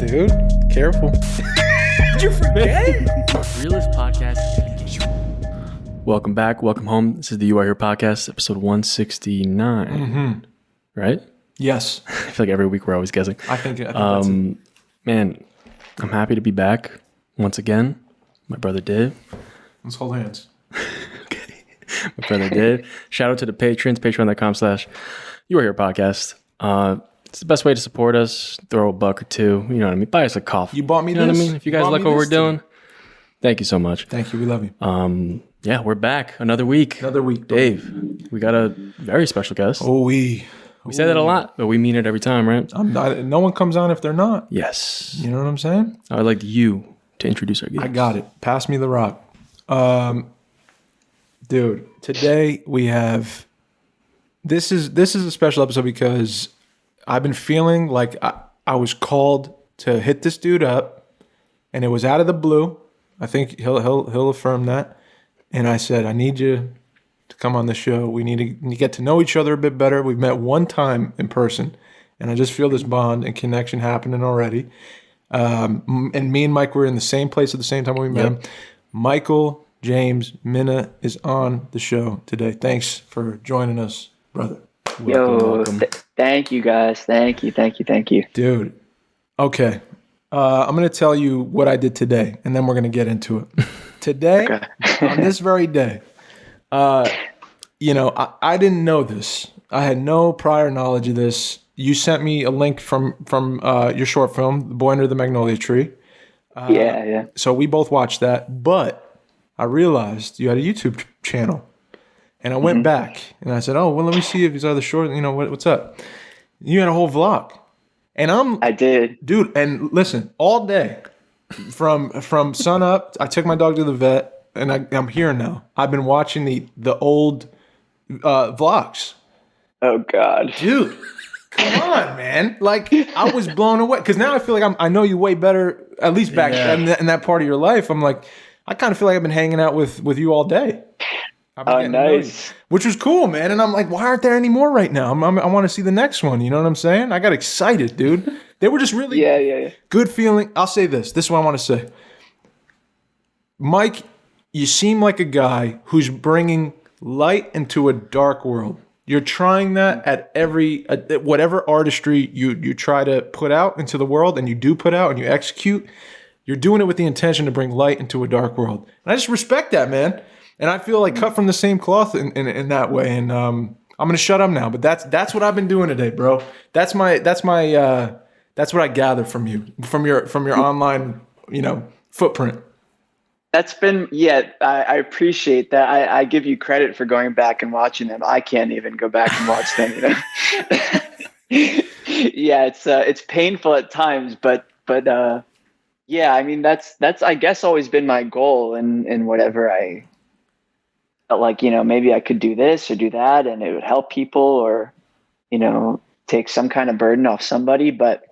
dude. Careful. Did you forget? Realist podcast. Welcome back. Welcome home. This is the You Are Here podcast, episode 169. Mm-hmm. Right? Yes. I feel like every week we're always guessing. I think that's it. Man, I'm happy to be back once again. My brother Dave. Let's hold hands. Okay. My brother Dave. Shout out to the patrons, patreon.com/You Are Here podcast. It's the best way to support us. Throw a buck or two. You know what I mean? Buy us a coffee. You bought me You know this? what I mean? If you guys like what we're doing, thank you so much. Thank you. We love you. Yeah, we're back. Another week. Dave, we got a very special guest. We say that a lot, but we mean it every time, right? No one comes on if they're not. Yes. You know what I'm saying? I would like you to introduce our guest. I got it. Pass me the rock. Dude, today we have... This is a special episode because I've been feeling like I was called to hit this dude up, and it was out of the blue. I think he'll affirm that. And I said, I need you to come on the show. We need to get to know each other a bit better. We've met one time in person, and I just feel this bond and connection happening already. And me and Mike were in the same place at the same time when we met him. Michael James Mina is on the show today. Thanks for joining us, brother. Welcome. Thank you, guys. Thank you. Dude, okay. I'm going to tell you what I did today, and then we're going to get into it. Today, on this very day, I didn't know this. I had no prior knowledge of this. You sent me a link from your short film, The Boy Under the Magnolia Tree. Yeah. So we both watched that, but I realized you had a YouTube channel. And I went back and I said, oh, well, let me see if these other short, what's up? You had a whole vlog. And I did. Dude, and listen, all day from sun up, I took my dog to the vet and I'm here now. I've been watching the old vlogs. Oh, God. Dude, come on, man. Like, I was blown away. Because now I feel like I know you way better, at least back in that part of your life. I'm like, I kind of feel like I've been hanging out with you all day. Oh, nice. Which was cool, man. And I'm like, why aren't there any more right now? I want to see the next one. You know what I'm saying? I got excited, dude. They were just really good feeling. I'll say this. This is what I want to say. Mike, you seem like a guy who's bringing light into a dark world. You're trying that at whatever artistry you try to put out into the world, and you do put out and you execute. You're doing it with the intention to bring light into a dark world. And I just respect that, man. And I feel like cut from the same cloth in that way. And I'm gonna shut up now. But that's what I've been doing today, bro. That's what I gather from you, from your online, footprint. That's been I appreciate that. I give you credit for going back and watching them. I can't even go back and watch them. Yeah, it's painful at times, but yeah, I mean that's I guess always been my goal and whatever I felt like, maybe I could do this or do that and it would help people or, take some kind of burden off somebody. But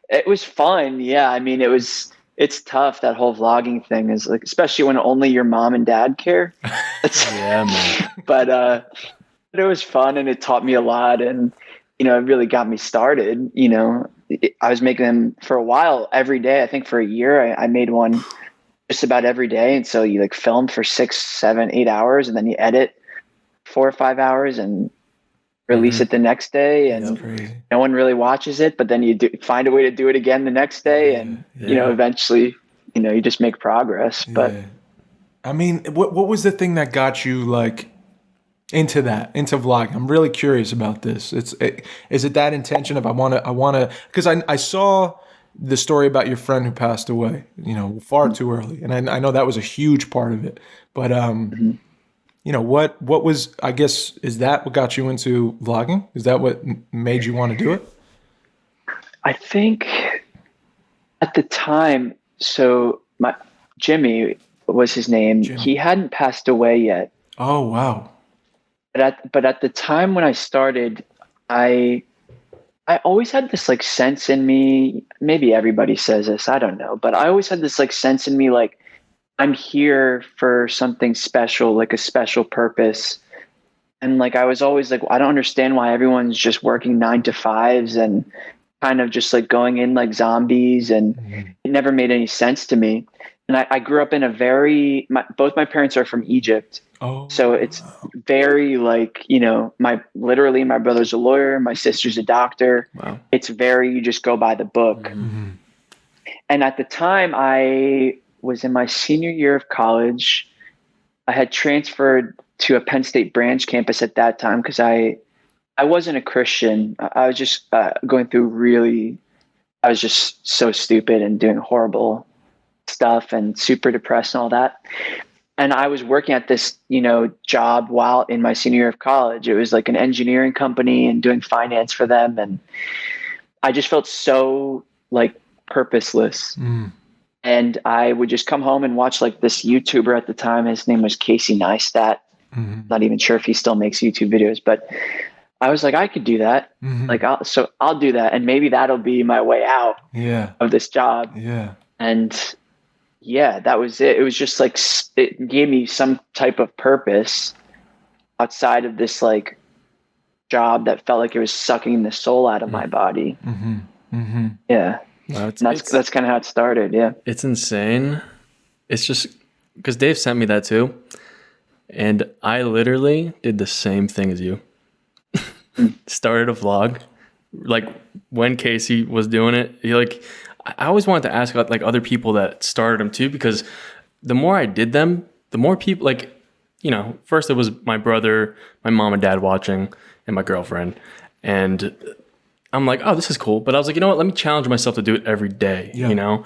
it was fun. Yeah. I mean, it's tough. That whole vlogging thing is like, especially when only your mom and dad care. Yeah, man. But it was fun and it taught me a lot and, it really got me started. I was making them for a while every day. I think for a year I made one just about every day. And so you film for 6, 7, 8 hours and then you edit 4 or 5 hours and release it the next day. And no one really watches it, but then you find a way to do it again the next day. And, eventually, you just make progress. But I mean, what was the thing that got you into vlogging? I'm really curious about this. Is it that intention of I want to, because I saw the story about your friend who passed away, far too early. And I know that was a huge part of it, but, what was, I guess, is that what got you into vlogging? Is that what made you want to do it? I think at the time, so Jimmy was his name. Jimmy. He hadn't passed away yet. Oh, wow. But at the time when I started, I always had this sense in me, maybe everybody says this, I don't know, but I always had this sense in me, I'm here for something special, a special purpose. And I was always I don't understand why everyone's just working 9 to 5s and kind of just like going in like zombies, and it never made any sense to me. And I grew up in a both my parents are from Egypt. Oh, So it's wow. very like, literally my brother's a lawyer, my sister's a doctor. Wow. It's very, you just go by the book. And at the time I was in my senior year of college. I had transferred to a Penn State branch campus at that time because I wasn't a Christian. I was just going through I was just so stupid and doing horrible stuff and super depressed and all that. And I was working at this, job while in my senior year of college. It was like an engineering company and doing finance for them. And I just felt so like purposeless. And I would just come home and watch like this YouTuber at the time. His name was Casey Neistat. Not even sure if he still makes YouTube videos, but I was like, I could do that. Like, I'll do that. And maybe that'll be my way out of this job. Yeah. And yeah, that was it. It was just like, it gave me some type of purpose outside of this like job that felt like it was sucking the soul out of my body. Yeah. Wow, That's kind of how it started. Yeah. It's insane. It's just because Dave sent me that too. And I literally did the same thing as you. Started a vlog. Like when Casey was doing it, I always wanted to ask about like other people that started them too, because the more I did them, the more people like, first it was my brother, my mom and dad watching, and my girlfriend. And I'm like, oh, this is cool. But I was like, you know what? Let me challenge myself to do it every day, Yeah.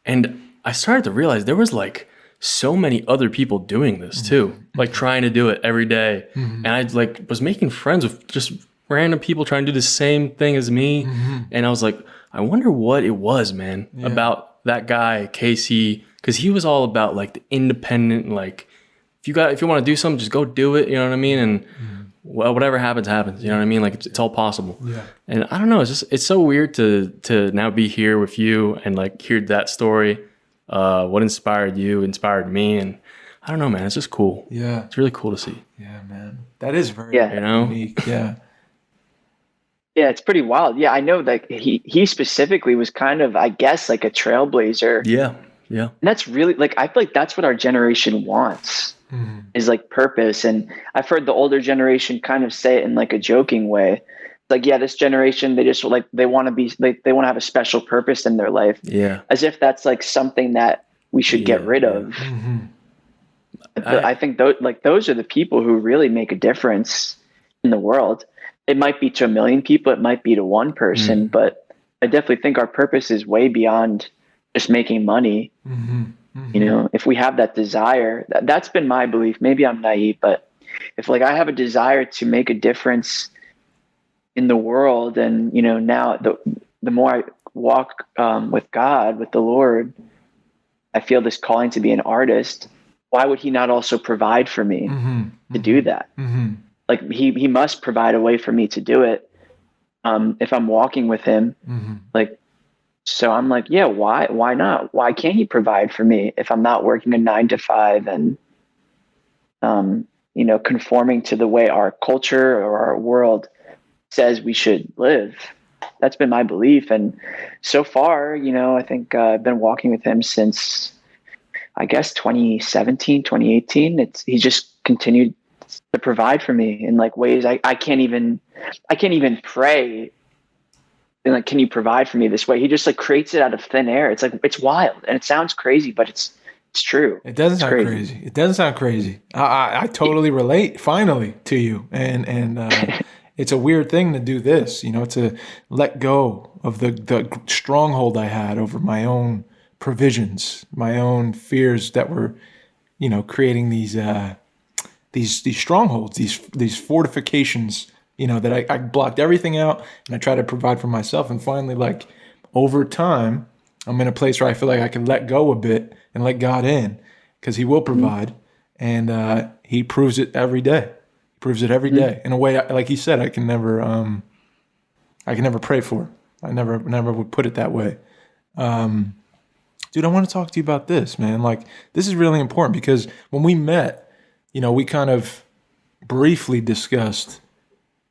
And I started to realize there was like so many other people doing this too, like trying to do it every day. And I like was making friends with just random people trying to do the same thing as me. And I was like, I wonder what it was, man, about that guy, Casey, because he was all about like the independent, like if you want to do something, just go do it. You know what I mean? And well, whatever happens, happens. You know what I mean? Like it's all possible. Yeah. And I don't know. It's so weird to now be here with you and like hear that story. What inspired you inspired me, and I don't know, man. It's just cool. Yeah, it's really cool to see. Yeah, man. That is very unique. Yeah. Yeah, it's pretty wild. Yeah, I know that he specifically was kind of, I guess, like a trailblazer. Yeah. And that's really like, I feel like that's what our generation wants is like purpose. And I've heard the older generation kind of say it in like a joking way. Like, yeah, this generation, they just like, they want to be like, they want to have a special purpose in their life. Yeah. As if that's like something that we should get rid of. I think those are the people who really make a difference in the world. It might be to 1 million people. It might be to one person, but I definitely think our purpose is way beyond just making money. If we have that desire, that's been my belief. Maybe I'm naive, but if like I have a desire to make a difference in the world, and now the more I walk with God, with the Lord, I feel this calling to be an artist. Why would he not also provide for me to do that? Like he must provide a way for me to do it. If I'm walking with him, like, so I'm like, yeah, why not? Why can't he provide for me if I'm not working a 9 to 5 and, conforming to the way our culture or our world says we should live? That's been my belief. And so far, I think I've been walking with him since, I guess, 2017, 2018. He just continued to provide for me in like ways I can't even pray. And like, can you provide for me this way? He just like creates it out of thin air. It's like, it's wild and it sounds crazy, but it's true. It doesn't sound crazy. It doesn't sound crazy. I totally relate finally to you. And it's a weird thing to do this, to let go of the stronghold I had over my own provisions, my own fears that were, creating these strongholds, these fortifications, that I blocked everything out and I tried to provide for myself. And finally, like over time, I'm in a place where I feel like I can let go a bit and let God in, because he will provide. And he proves it every day. He proves it every day in a way, like he said, I can never pray for. I never would put it that way. Dude, I want to talk to you about this, man. Like, this is really important because when we met, we kind of briefly discussed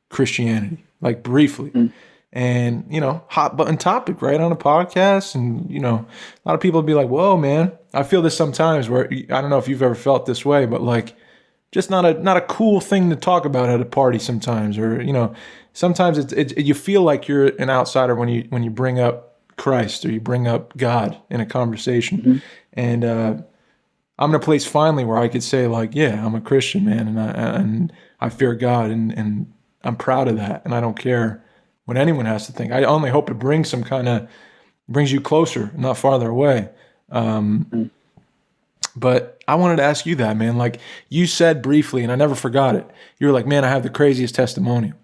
Christianity, like briefly. and, you know, hot button topic right on a podcast. And, you know, a lot of people would be like, whoa, man, I feel this sometimes where I don't know if you've ever felt this way, but like, just not a cool thing to talk about at a party sometimes, or, you know, sometimes you feel like you're an outsider when you bring up Christ or you bring up God in a conversation. Mm-hmm. And I'm in a place finally where I could say like, yeah, I'm a Christian, man, and I fear God, and I'm proud of that, and I don't care what anyone has to think. I only hope it brings brings you closer, not farther away. But I wanted to ask you that, man. Like you said briefly, and I never forgot it. You were like, man, I have the craziest testimonial.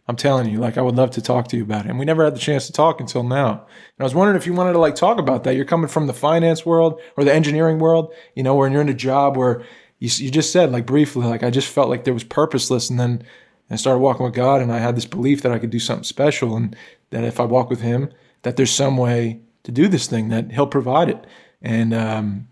I'm telling you, like, I would love to talk to you about it. And we never had the chance to talk until now. And I was wondering if you wanted to like talk about that. You're coming from the finance world or the engineering world, you know, where you're in a job where you just said like briefly, like, I just felt like there was purposeless. And then I started walking with God, and I had this belief that I could do something special, and that if I walk with him, that there's some way to do this thing, that he'll provide it. And,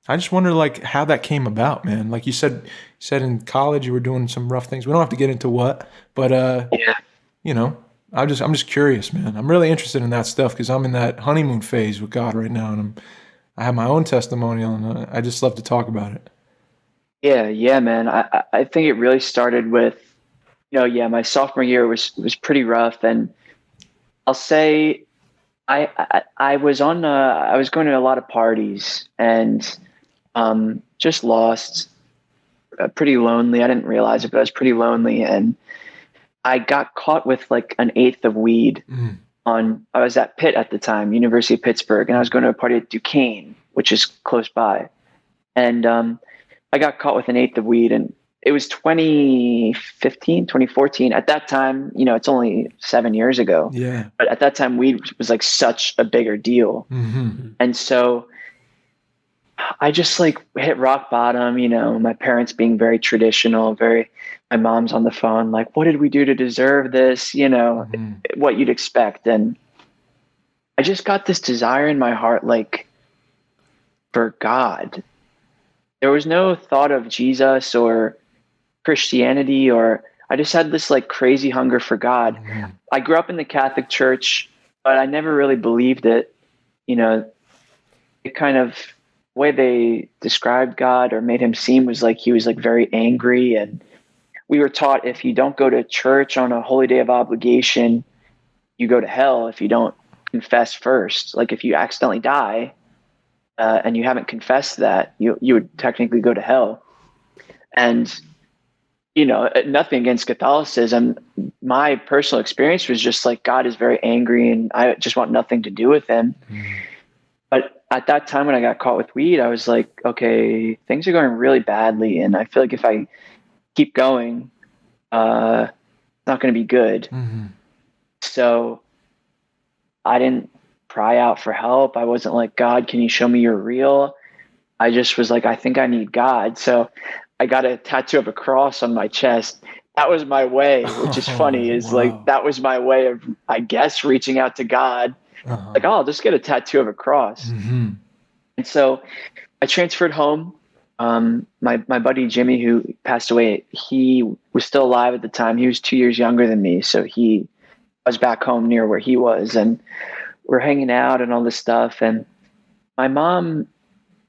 I just wonder like how that came about, man. Like you said in college you were doing some rough things. We don't have to get into what, but Yeah. you know, I'm just curious, man. I'm really interested in that stuff because I'm in that honeymoon phase with God right now, and I have my own testimonial, and I just love to talk about it. Yeah, man. I think it really started with, my sophomore year was pretty rough, and I'll say I was I was going to a lot of parties, and just lost, pretty lonely. I didn't realize it, but I was pretty lonely, and I got caught with like an eighth of weed I was at Pitt at the time, University of Pittsburgh, and I was going to a party at Duquesne, which is close by. And I got caught with an eighth of weed, and it was 2015, 2014. At that time, it's only 7 years ago. Yeah. But at that time, weed was like such a bigger deal. Mm-hmm. And so I just like hit rock bottom, my parents being very traditional, my mom's on the phone, like, what did we do to deserve this? What you'd expect. And I just got this desire in my heart, like, for God. There was no thought of Jesus or Christianity, or I just had this like crazy hunger for God. Mm-hmm. I grew up in the Catholic Church, but I never really believed it. It kind of way they described God or made him seem was like he was like very angry, and we were taught if you don't go to church on a holy day of obligation, you go to hell if you don't confess first. Like if you accidentally die and you haven't confessed that, you would technically go to hell. And nothing against Catholicism. My personal experience was just like God is very angry, and I just want nothing to do with him. But at that time when I got caught with weed, I was like, okay, things are going really badly, and I feel like if I keep going, it's not going to be good. Mm-hmm. So I didn't cry out for help. I wasn't like, God, can you show me you're real? I just was like, I think I need God. So I got a tattoo of a cross on my chest. That was my way, which is funny, is wow. like, that was my way of, I guess, reaching out to God. Like, I'll just get a tattoo of a cross. Mm-hmm. And so I transferred home. My buddy Jimmy, who passed away, he was still alive at the time. He was 2 years younger than me. So I was back home near where he was, and we're hanging out and all this stuff. And my mom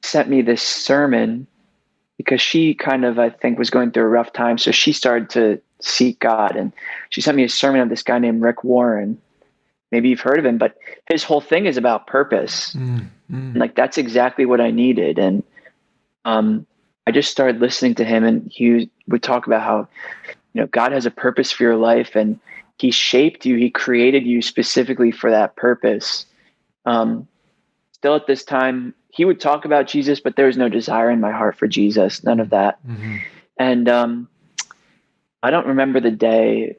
sent me this sermon because she kind of, I think, was going through a rough time. So she started to seek God, and she sent me a sermon of this guy named Rick Warren. Maybe you've heard of him, but his whole thing is about purpose. And like, that's exactly what I needed. And I just started listening to him, and he would talk about how, God has a purpose for your life, and he shaped you. He created you specifically for that purpose. Still at this time, he would talk about Jesus, but there was no desire in my heart for Jesus, none of that. Mm-hmm. And I don't remember the day,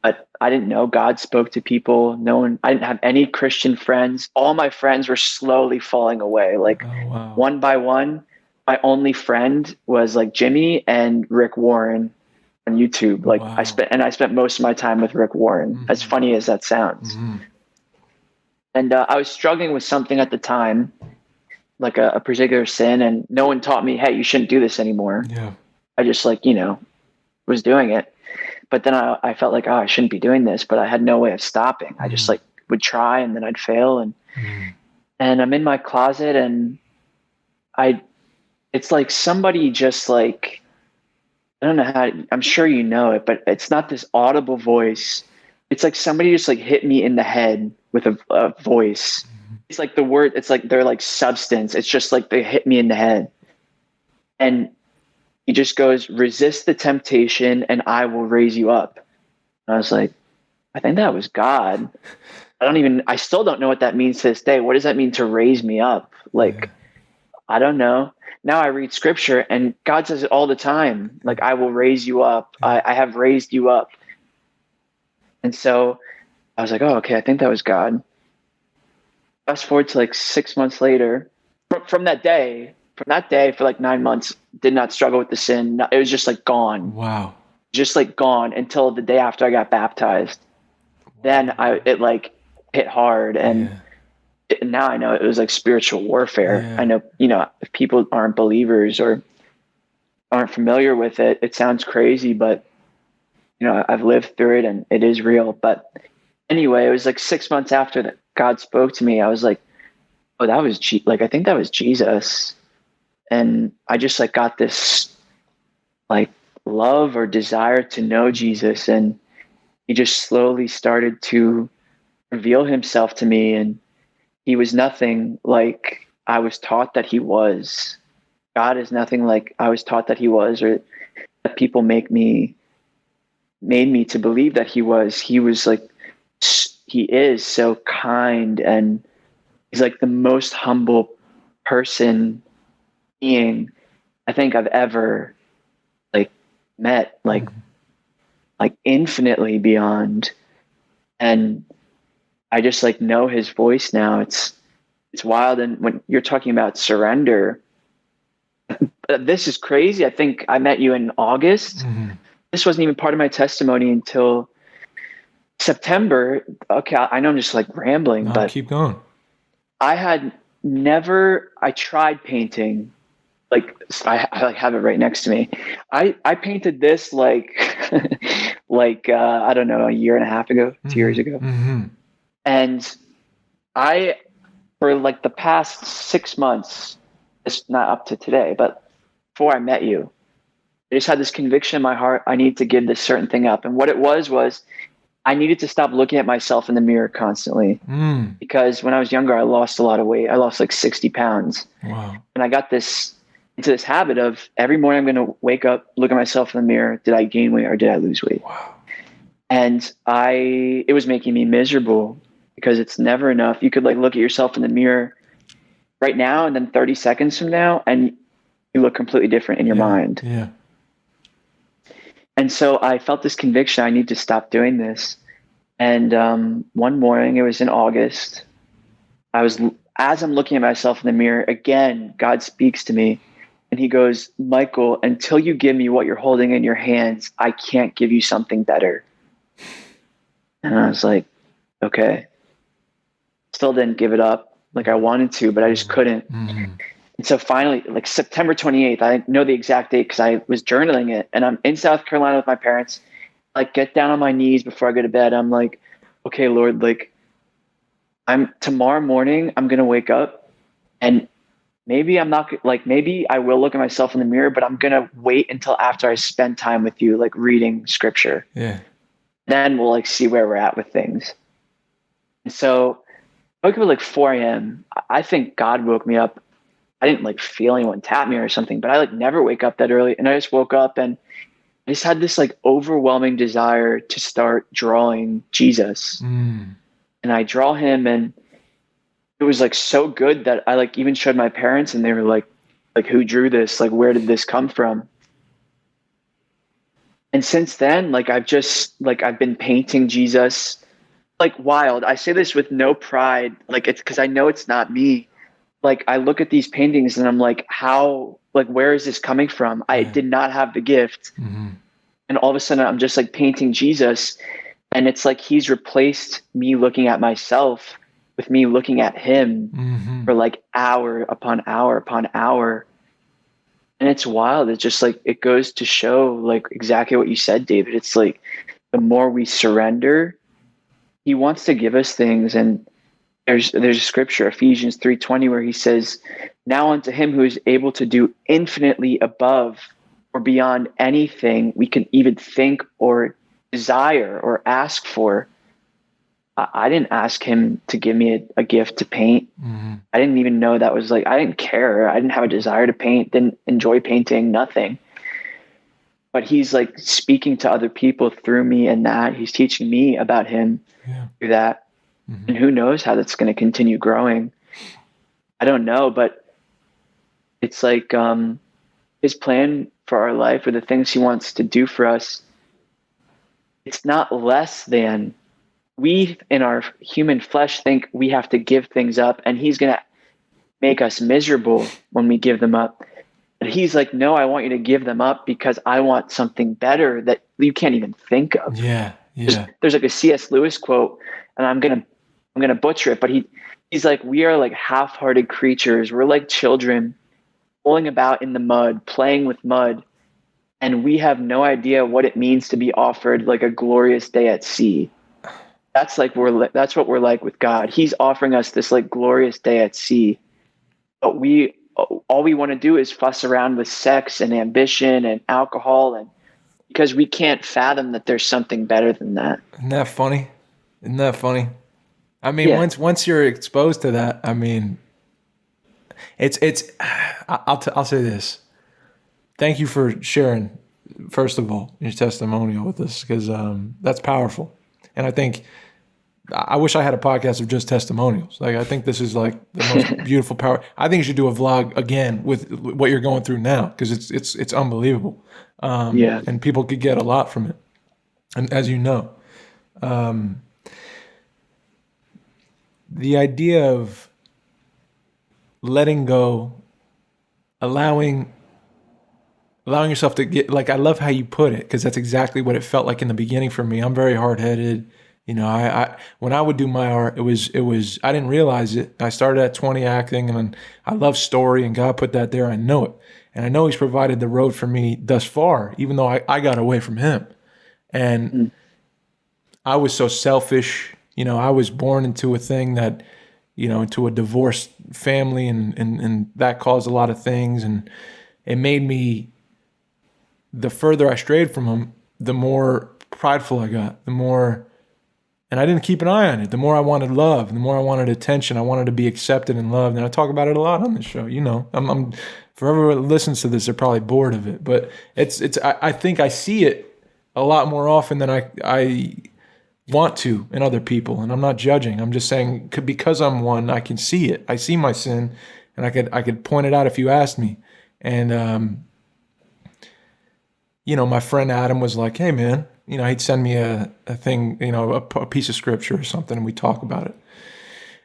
but I didn't know God spoke to people. I didn't have any Christian friends. All my friends were slowly falling away. Like one by one, my only friend was like Jimmy and Rick Warren on YouTube. Like I spent most of my time with Rick Warren, as funny as that sounds. Mm-hmm. And I was struggling with something at the time, like a particular sin, and no one taught me, hey, you shouldn't do this anymore. Yeah. I just was doing it. but then I felt like, oh, I shouldn't be doing this, but I had no way of stopping. I just like would try and then I'd fail. And I'm in my closet and it's like somebody just like, I don't know how, I'm sure you know it, but it's not this audible voice. It's like somebody just like hit me in the head with a voice. It's like the word, it's like they're like substance. It's just like they hit me in the head. And he just goes, resist the temptation and I will raise you up. And I was like, I think that was God. I still don't know what that means to this day. What does that mean to raise me up? Like, I don't know. Now I read scripture and God says it all the time. Like, I will raise you up. I have raised you up. And so I was like, oh, okay, I think that was God. Fast forward to like 6 months later, from that day for like 9 months, did not struggle with the sin. It was just like gone. Wow. Just like gone until the day after I got baptized. Then it like hit hard. And now I know it was like spiritual warfare. Yeah. I know, if people aren't believers or aren't familiar with it, it sounds crazy, but I've lived through it and it is real. But anyway, it was like 6 months after that God spoke to me. I was like, oh, that was I think that was Jesus. And I just like got this like love or desire to know Jesus. And he just slowly started to reveal himself to me. And he was nothing like I was taught that he was. God is nothing like I was taught that he was, or that people made me to believe that he was. He was like, he is so kind, and he's like the most humble being I think I've ever like met, like infinitely beyond. And I just like know his voice now. It's wild. And when you're talking about surrender, this is crazy. I think I met you in August. This wasn't even part of my testimony until September. Okay, I know I'm just like rambling, but keep going. I tried painting. Like I like have it right next to me. I painted this like I don't know, a year and a half ago, 2 years ago. And I, for like the past 6 months, it's not up to today, but before I met you, I just had this conviction in my heart. I need to give this certain thing up. And what it was I needed to stop looking at myself in the mirror constantly. Because when I was younger, I lost a lot of weight. I lost like 60 pounds. Wow. And I got into this habit of every morning I'm going to wake up, look at myself in the mirror. Did I gain weight or did I lose weight? Wow. And it was making me miserable because it's never enough. You could like look at yourself in the mirror right now and then 30 seconds from now, and you look completely different in your mind. Yeah. And so I felt this conviction, I need to stop doing this. And one morning, it was in August, as I'm looking at myself in the mirror, again, God speaks to me and he goes, Michael, until you give me what you're holding in your hands, I can't give you something better. And I was like, okay. Still didn't give it up like I wanted to, but I just couldn't. And so finally, like September 28th, I know the exact date because I was journaling it, and I'm in South Carolina with my parents. Like, get down on my knees before I go to bed. I'm like, okay, Lord, like tomorrow morning, I'm going to wake up and maybe maybe I will look at myself in the mirror, but I'm going to wait until after I spend time with you, like reading scripture. Yeah. Then we'll like see where we're at with things. And so I woke up at like 4 a.m. I think God woke me up. I didn't like feel anyone tap me or something, but I like never wake up that early. And I just woke up and I just had this like overwhelming desire to start drawing Jesus. And I draw him, and it was like so good that I like even showed my parents, and they were like, who drew this? Like, where did this come from? And since then, like I've been painting Jesus like wild. I say this with no pride. Like, it's because I know it's not me. Like, I look at these paintings and I'm like, where is this coming from? I did not have the gift. And all of a sudden I'm just like painting Jesus. And it's like, he's replaced me looking at myself with me looking at him for like hour upon hour upon hour. And it's wild. It's just like, it goes to show like exactly what you said, David. It's like the more we surrender, he wants to give us things. And there's a scripture, Ephesians 3:20, where he says, now unto him who is able to do infinitely above or beyond anything we can even think or desire or ask for. I didn't ask him to give me a gift to paint. Mm-hmm. I didn't even know that was like, I didn't care. I didn't have a desire to paint, didn't enjoy painting, nothing. But he's like speaking to other people through me, and that he's teaching me about him through that. Mm-hmm. And who knows how that's going to continue growing. I don't know, but it's like his plan for our life, or the things he wants to do for us, it's not less than, we in our human flesh think we have to give things up, and he's going to make us miserable when we give them up. But he's like, no, I want you to give them up because I want something better that you can't even think of. Yeah. There's like a C.S. Lewis quote, and I'm gonna butcher it, but he's like, we are like half-hearted creatures. We're like children rolling about in the mud, playing with mud, and we have no idea what it means to be offered like a glorious day at sea. That's what we're like with God. He's offering us this like glorious day at sea, but all we want to do is fuss around with sex and ambition and alcohol, and because we can't fathom that there's something better than that. Isn't that funny? I mean, once you're exposed to that, I mean, I'll say this. Thank you for sharing, first of all, your testimonial with us, because that's powerful. And I wish I had a podcast of just testimonials. Like, I think this is like the most beautiful power. I think you should do a vlog again with what you're going through now, because it's unbelievable. And people could get a lot from it. And as you know, the idea of letting go, allowing yourself to get, like, I love how you put it, because that's exactly what it felt like in the beginning for me. I'm very hard-headed. You know, I when I would do my art, it was I didn't realize it. I started at 20 acting, and I love story, and God put that there. I know it. And I know he's provided the road for me thus far, even though I got away from him. And I was so selfish. You know, I was born into a thing that, you know, into a divorced family, and that caused a lot of things. And it made me, the further I strayed from him, the more prideful I got, the more, and I didn't keep an eye on it. The more I wanted love, the more I wanted attention. I wanted to be accepted and loved. And I talk about it a lot on this show. You know, I'm for everyone that listens to this, they're probably bored of it, but I think I see it a lot more often than I want to in other people. And I'm not judging. I'm just saying, because I'm one, I can see it. I see my sin, and I could point it out if you asked me. And, you know, my friend Adam was like, hey man, you know, he'd send me a thing, you know, a piece of scripture or something, and we talk about it.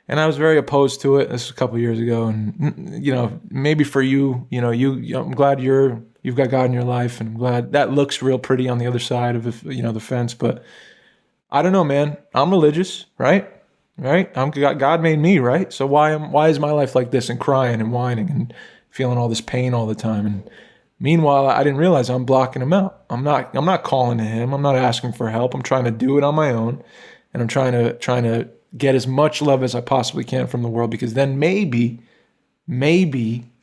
And I was very opposed to it. This was a couple of years ago. And, you know, maybe for you, you know, I'm glad you've got God in your life, and I'm glad that looks real pretty on the other side of, you know, the fence. But I don't know, man. I'm religious, right? God made me, right? So why is my life like this, and crying and whining and feeling all this pain all the time? And meanwhile, I didn't realize I'm blocking him out. I'm not calling to him. I'm not asking for help. I'm trying to do it on my own, and I'm trying to get as much love as I possibly can from the world, because then maybe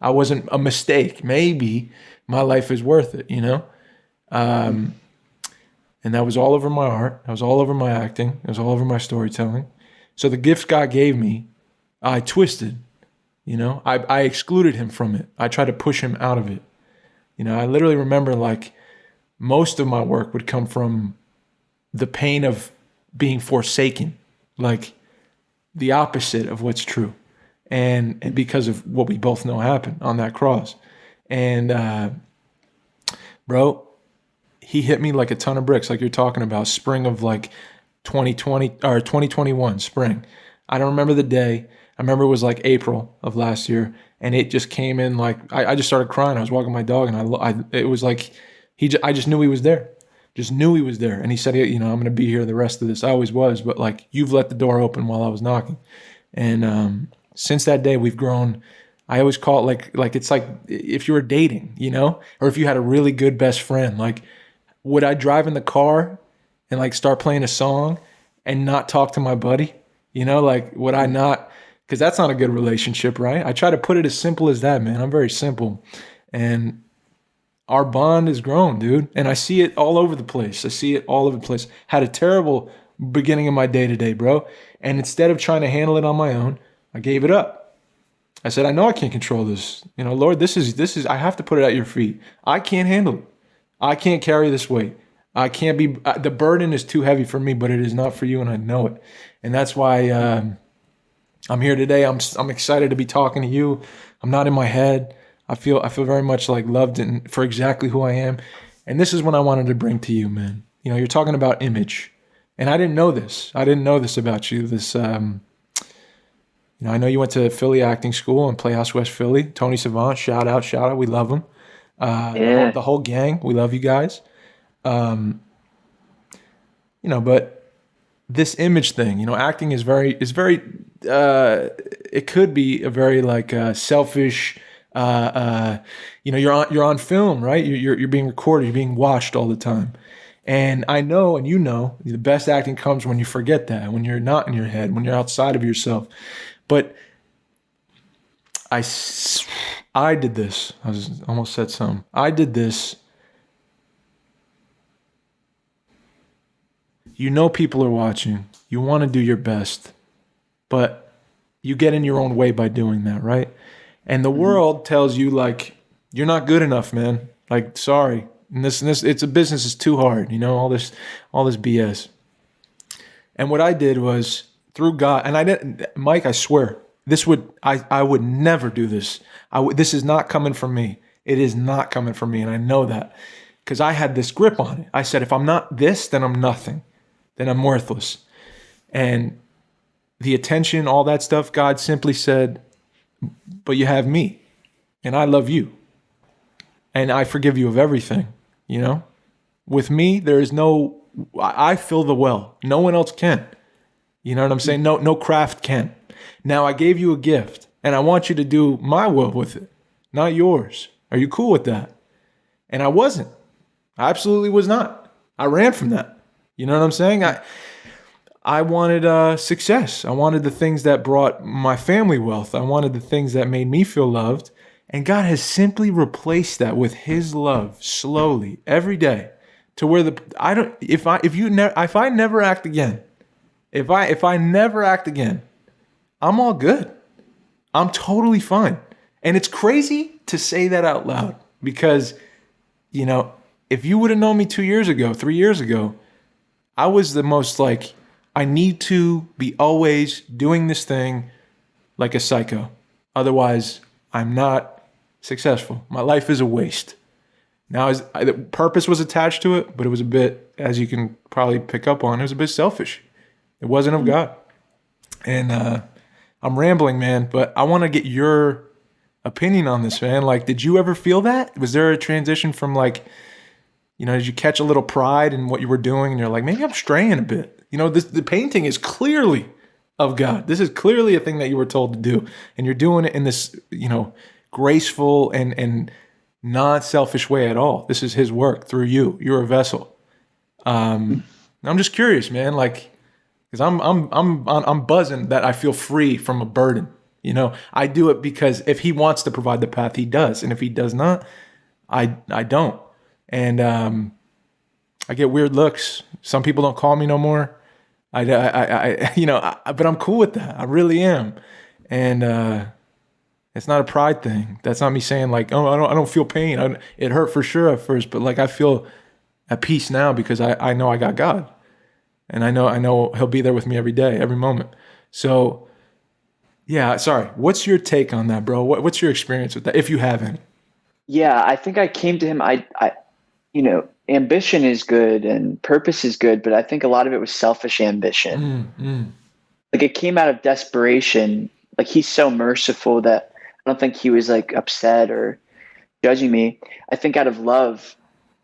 I wasn't a mistake. Maybe my life is worth it, you know? And that was all over my art. That was all over my acting. It was all over my storytelling. So the gifts God gave me, I twisted, you know? I excluded him from it. I tried to push him out of it. You know, I literally remember, like, most of my work would come from the pain of being forsaken, like the opposite of what's true. And because of what we both know happened on that cross. And, bro, he hit me like a ton of bricks, like you're talking about, spring of like 2020 or 2021 spring. I don't remember the day. I remember it was like April of last year, and it just came in like, I just started crying. I was walking my dog, and it was like, I just knew he was there. Just knew he was there. And he said, you know, I'm going to be here the rest of this. I always was, but like, you've let the door open while I was knocking. And since that day, we've grown I always call it like it's like if you were dating, you know, or if you had a really good best friend. Like, would I drive in the car and like start playing a song and not talk to my buddy? You know, like would I not? Because that's not a good relationship, right? I try to put it as simple as that, man. I'm very simple, and our bond has grown, dude. And I see it all over the place. I see it all over the place. Had a terrible beginning of my day today, bro. And instead of trying to handle it on my own, I gave it up. I said, I know I can't control this. You know, Lord, this is, I have to put it at your feet. I can't handle it. I can't carry this weight. I can't be, the burden is too heavy for me, but it is not for you. And I know it. And that's why I'm here today. I'm excited to be talking to you. I'm not in my head. I feel very much like loved and for exactly who I am. And this is what I wanted to bring to you, man. You know, you're talking about image. And I didn't know this. I didn't know this about you. This, you know, I know you went to Philly acting school in Playhouse West Philly. Tony Savant, shout out. We love him. Yeah. The whole gang, we love you guys. You know, but this image thing, you know, acting is very, it could be a very like selfish, you know, you're on film, right? You're being recorded, you're being watched all the time. And I know, and you know, the best acting comes when you forget that, when you're not in your head, when you're outside of yourself. But I did this. I almost said something. I did this. You know people are watching. You want to do your best. But you get in your own way by doing that, right? And the world tells you, like, you're not good enough, man. Like, sorry. And this, it's a business is too hard, you know, all this BS. And what I did was through God, and I didn't, Mike, I swear, I would never do this. This is not coming from me. It is not coming from me. And I know that because I had this grip on it. I said, if I'm not this, then I'm nothing. Then I'm worthless. And the attention, all that stuff, God simply said, but you have me and I love you. And I forgive you of everything, you know? With me, there is no, I fill the well. No one else can. You know what I'm saying? No craft can. Now I gave you a gift and I want you to do my will with it, not yours. Are you cool with that? And I wasn't. I absolutely was not. I ran from that. You know what I'm saying? I wanted success. I wanted the things that brought my family wealth. I wanted the things that made me feel loved. And God has simply replaced that with His love slowly every day, to where if I never act again, if I never act again, I'm all good. I'm totally fine. And it's crazy to say that out loud because, you know, if you would have known me 2 years ago, 3 years ago, I was the most like, I need to be always doing this thing like a psycho. Otherwise, I'm not successful. My life is a waste. Now, the purpose was attached to it, but it was a bit, as you can probably pick up on, it was a bit selfish. It wasn't of God. And I'm rambling, man, but I want to get your opinion on this, man. Like, did you ever feel that? Was there a transition from like, you know, did you catch a little pride in what you were doing? And you're like, maybe I'm straying a bit. You know, the painting is clearly of God. This is clearly a thing that you were told to do. And you're doing it in this, you know, graceful and non-selfish way at all. This is His work through you. You're a vessel. I'm just curious, man. Like, because I'm buzzing that I feel free from a burden. You know, I do it because if He wants to provide the path, He does, and if He does not, I don't. And I get weird looks. Some people don't call me no more. I you know, but I'm cool with that. I really am. And it's not a pride thing. That's not me saying like, oh, I don't feel pain. It hurt for sure at first, but like I feel at peace now because I know I got God, and I know He'll be there with me every day, every moment. So, yeah. Sorry. What's your take on that, bro? What's your experience with that, if you have any? Yeah, I think I came to Him. You know, ambition is good and purpose is good, but I think a lot of it was selfish ambition. Like it came out of desperation. Like He's so merciful that I don't think He was like upset or judging me. I think out of love,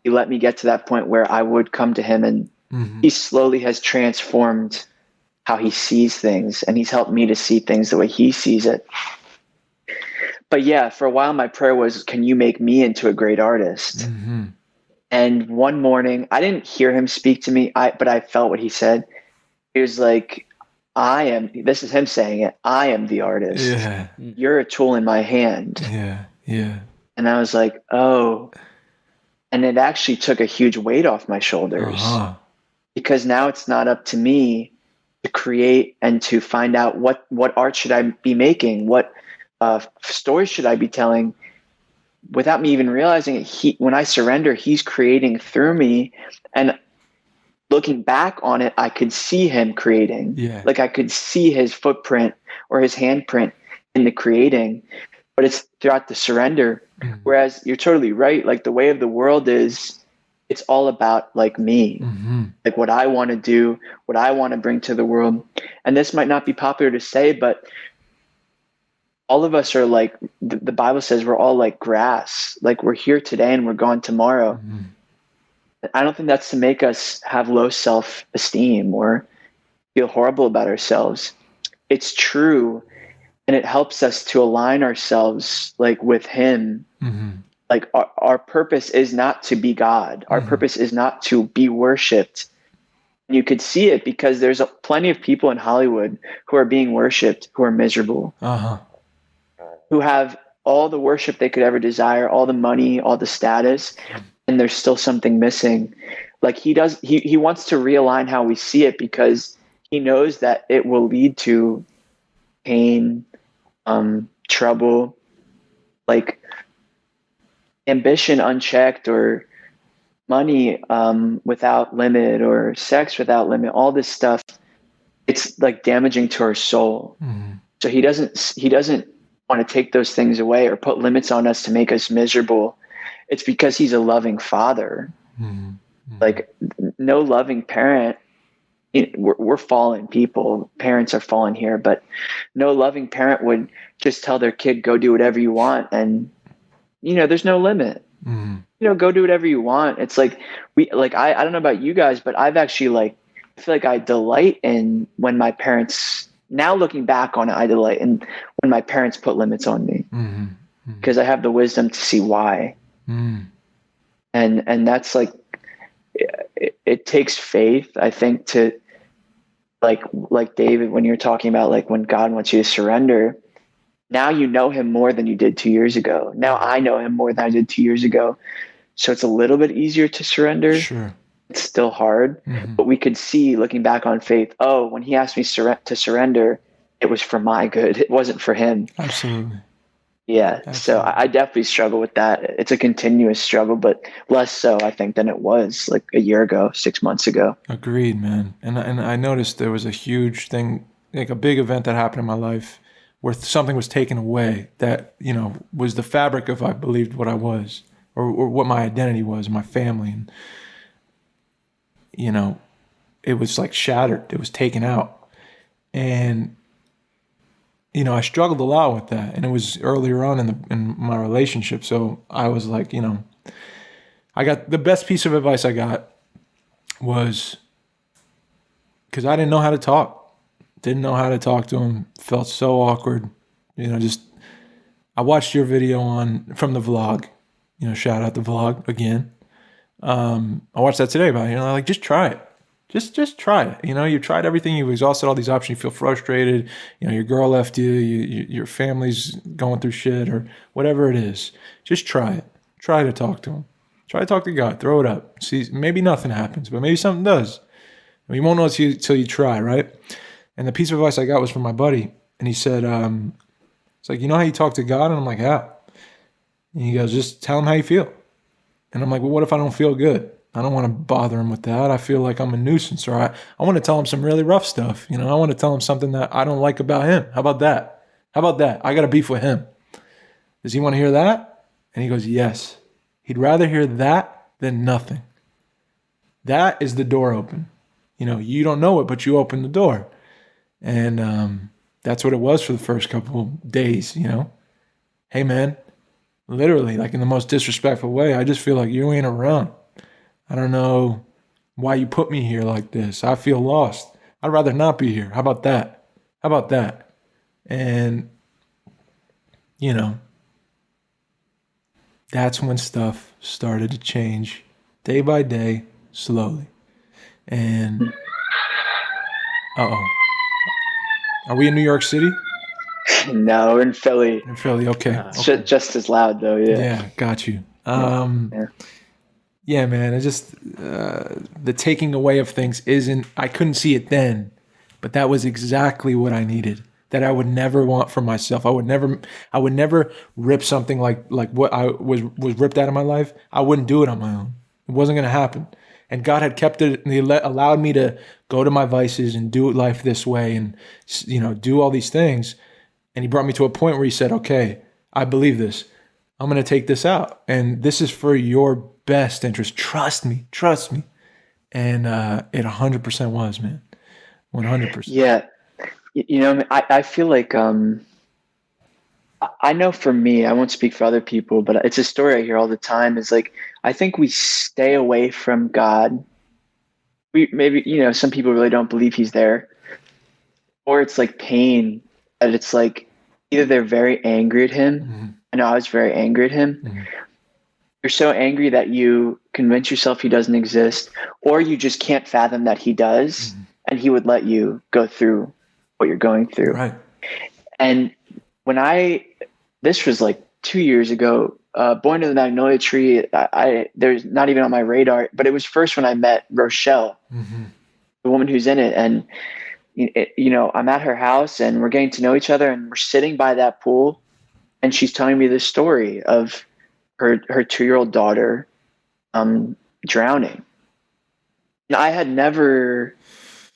He let me get to that point where I would come to Him, and He slowly has transformed how He sees things, and He's helped me to see things the way He sees it. but yeah, for a while my prayer was, can you make me into a great artist? Mm-hmm. And one morning, I didn't hear him speak to me, but I felt what he said. He was like, this is him saying it, I am the artist. Yeah. You're a tool in my hand. Yeah. Yeah. And I was like, oh. And it actually took a huge weight off my shoulders, Uh-huh. because now it's not up to me to create and to find out what art should I be making, what stories should I be telling. Without me even realizing it, when I surrender, he's creating through me. And looking back on it, I could see him creating. Yeah. Like I could see his footprint or his handprint in the creating, but it's throughout the surrender. Mm-hmm. Whereas you're totally right. Like the way of the world is, it's all about like me, Mm-hmm. like what I want to do, what I want to bring to the world. And this might not be popular to say, but all of us are like, the Bible says we're all like grass. Like we're here today and we're gone tomorrow. Mm-hmm. I don't think that's to make us have low self-esteem or feel horrible about ourselves. It's true. And it helps us to align ourselves like with him. Mm-hmm. Like our purpose is not to be God. Our Mm-hmm. purpose is not to be worshiped. And you could see it because there's plenty of people in Hollywood who are being worshiped, who are miserable, Uh-huh. who have all the worship they could ever desire, all the money, all the status, and there's still something missing. Like he wants to realign how we see it, because he knows that it will lead to pain, trouble, like ambition unchecked, or money without limit, or sex without limit. All this stuff, it's like damaging to our soul. Mm-hmm. So he doesn't want to take those things away or put limits on us to make us miserable. It's because he's a loving father. Mm-hmm. Like no loving parent, we're fallen people. Parents are fallen here, but no loving parent would just tell their kid, go do whatever you want. And, there's no limit. Mm-hmm. Go do whatever you want. It's like I don't know about you guys, but I've actually I feel like I delight in when my parents, now looking back on it, I delight in when my parents put limits on me, Mm-hmm. because I have the wisdom to see why. Mm-hmm. And that's like, it takes faith, I think, to like David, when you're talking about like when God wants you to surrender, now you know him more than you did 2 years ago. Now I know him more than I did 2 years ago. So it's a little bit easier to surrender. Sure. It's still hard, Mm-hmm. but we could see, looking back on faith, oh, when he asked me to surrender, it was for my good. It wasn't for him. Absolutely. Yeah. Absolutely. So I definitely struggle with that. It's a continuous struggle, but less so, I think, than it was like a year ago, 6 months ago. Agreed, man. And I noticed there was a huge thing, like a big event that happened in my life where something was taken away that, was the fabric of, I believed, what I was, or what my identity was, my family. And, it was like shattered. It was taken out. And, I struggled a lot with that. And it was earlier on in my relationship. So I was like, I got the best piece of advice I got was, because I didn't know how to talk. Didn't know how to talk to him. Felt so awkward. I watched your video from the vlog. Shout out the vlog again. I watched that today about it. Just try it. Just try it. You've tried everything. You've exhausted all these options. You feel frustrated. Your girl left you. Your family's going through shit or whatever it is. Just try it. Try to talk to him. Try to talk to God. Throw it up. See, maybe nothing happens, but maybe something does. You won't know until you try, right? And the piece of advice I got was from my buddy. And he said, it's like, how you talk to God? And I'm like, how? And he goes, just tell him how you feel. And I'm like, well, what if I don't feel good? I don't want to bother him with that. I feel like I'm a nuisance, or I want to tell him some really rough stuff. I want to tell him something that I don't like about him. How about that? I got a beef with him. Does he want to hear that? And he goes, yes. He'd rather hear that than nothing. That is the door open. You don't know it, but you open the door. And that's what it was for the first couple of days, Hey, man, literally, like in the most disrespectful way, I just feel like you ain't around. I don't know why you put me here like this. I feel lost. I'd rather not be here. How about that? And, that's when stuff started to change day by day, slowly. And uh-oh. Are we in New York City? No, in Philly. In Philly, okay. It's Okay. just as loud though. Yeah. Yeah, got you. Yeah. Yeah, man. It just the taking away of things isn't. I couldn't see it then, but that was exactly what I needed. That I would never want for myself. I would never rip something like what I was ripped out of my life. I wouldn't do it on my own. It wasn't going to happen. And God had kept it. And He allowed me to go to my vices and do life this way, and do all these things. And He brought me to a point where He said, "Okay, I believe this. I'm going to take this out, and this is for your best interest. Trust me." And it 100% was, man. 100%. Yeah. I feel like I know for me, I won't speak for other people, but it's a story I hear all the time. Is like I think we stay away from God. We maybe some people really don't believe He's there, or it's like pain. That it's like either they're very angry at Him. Mm-hmm. I know I was very angry at Him. Mm-hmm. You're so angry that you convince yourself He doesn't exist, or you just can't fathom that He does, and He would let you go through what you're going through. Right. And when this was like 2 years ago, Born to the Magnolia Tree, there's not even on my radar, but it was first when I met Rochelle, Mm-hmm. the woman who's in it. And, I'm at her house and we're getting to know each other, and we're sitting by that pool, and she's telling me this story of her 2-year-old daughter drowning. And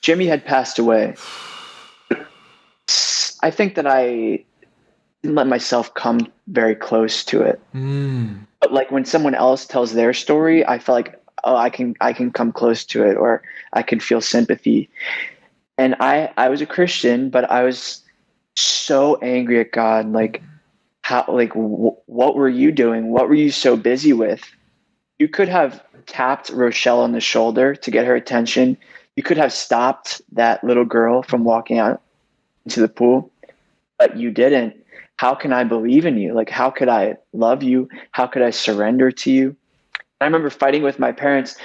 Jimmy had passed away. I think that I didn't let myself come very close to it. But like when someone else tells their story, I felt like, oh, I can come close to it, or I can feel sympathy. And I was a Christian, but I was so angry at God. Like, what were you doing? What were you so busy with? You could have tapped Rochelle on the shoulder to get her attention. You could have stopped that little girl from walking out into the pool, but you didn't. How can I believe in you? Like, how could I love you? How could I surrender to you? I remember fighting with my parents.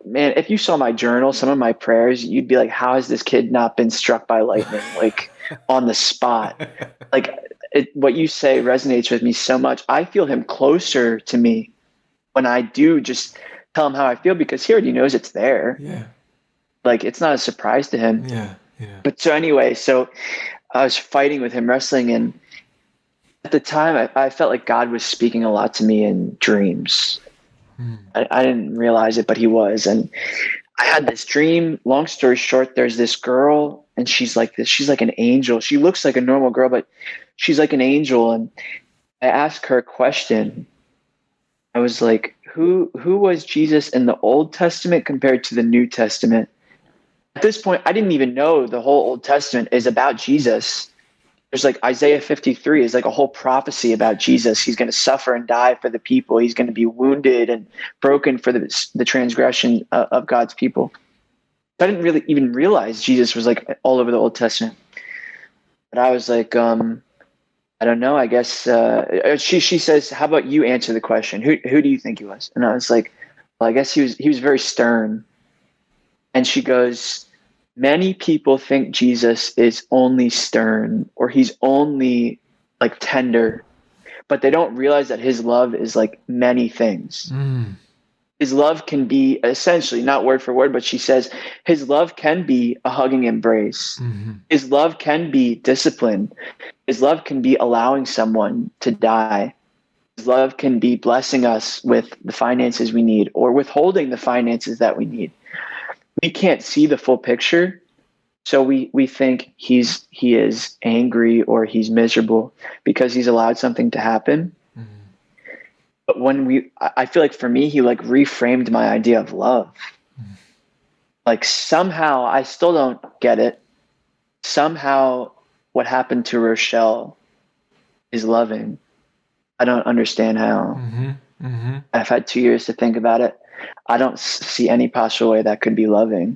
Man, if you saw my journal, some of my prayers, you'd be like, how has this kid not been struck by lightning? Like on the spot. Like what you say resonates with me so much. I feel Him closer to me when I do just tell Him how I feel, because He already knows it's there. Yeah. Like it's not a surprise to Him. Yeah. But so anyway, I was fighting with Him, wrestling, and at the time I felt like God was speaking a lot to me in dreams. I didn't realize it, but He was. And I had this dream. Long story short, there's this girl, and she's like this. She's like an angel. She looks like a normal girl, but she's like an angel. And I asked her a question. I was like, who was Jesus in the Old Testament compared to the New Testament? At this point, I didn't even know the whole Old Testament is about Jesus. There's like Isaiah 53 is like a whole prophecy about Jesus. He's going to suffer and die for the people. He's going to be wounded and broken for the transgression of God's people. I didn't really even realize Jesus was like all over the Old Testament. But I was like, I don't know. I guess she says, "How about you answer the question? Who do you think He was?" And I was like, "Well, I guess he was very stern." And she goes, "Many people think Jesus is only stern, or He's only like tender, but they don't realize that His love is like many things." His love can be essentially, not word for word, but she says, His love can be a hugging embrace. His love can be discipline. His love can be allowing someone to die. His love can be blessing us with the finances we need, or withholding the finances that we need. We can't see the full picture. So we think he is angry or He's miserable because He's allowed something to happen. But I feel like for me, He like reframed my idea of love. Like somehow I still don't get it. Somehow what happened to Rochelle is loving. I don't understand how. I've had 2 years to think about it. I don't see any possible way that could be loving.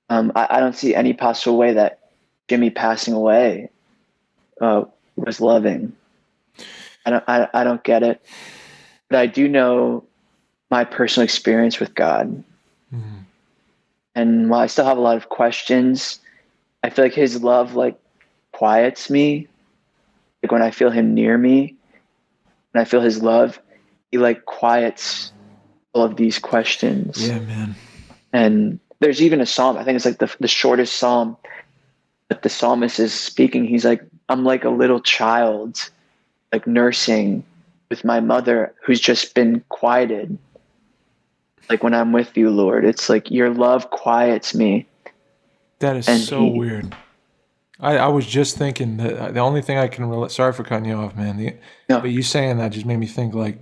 I don't see any possible way that Jimmy passing away was loving. I don't get it. but I do know my personal experience with God. Mhm. And while I still have a lot of questions, I feel like his love like quiets me. Like when I feel him near me and I feel his love, he like quiets all of these questions. Yeah, man. And there's even a psalm, I think it's like the shortest psalm, that the psalmist is speaking. He's like, I'm like a little child, like nursing with my mother who's just been quieted. Like when I'm with you, Lord, it's like your love quiets me. That is And so he, weird. I was just thinking that the only thing I can relate. Sorry for cutting you off, man. no, But you saying that just made me think like,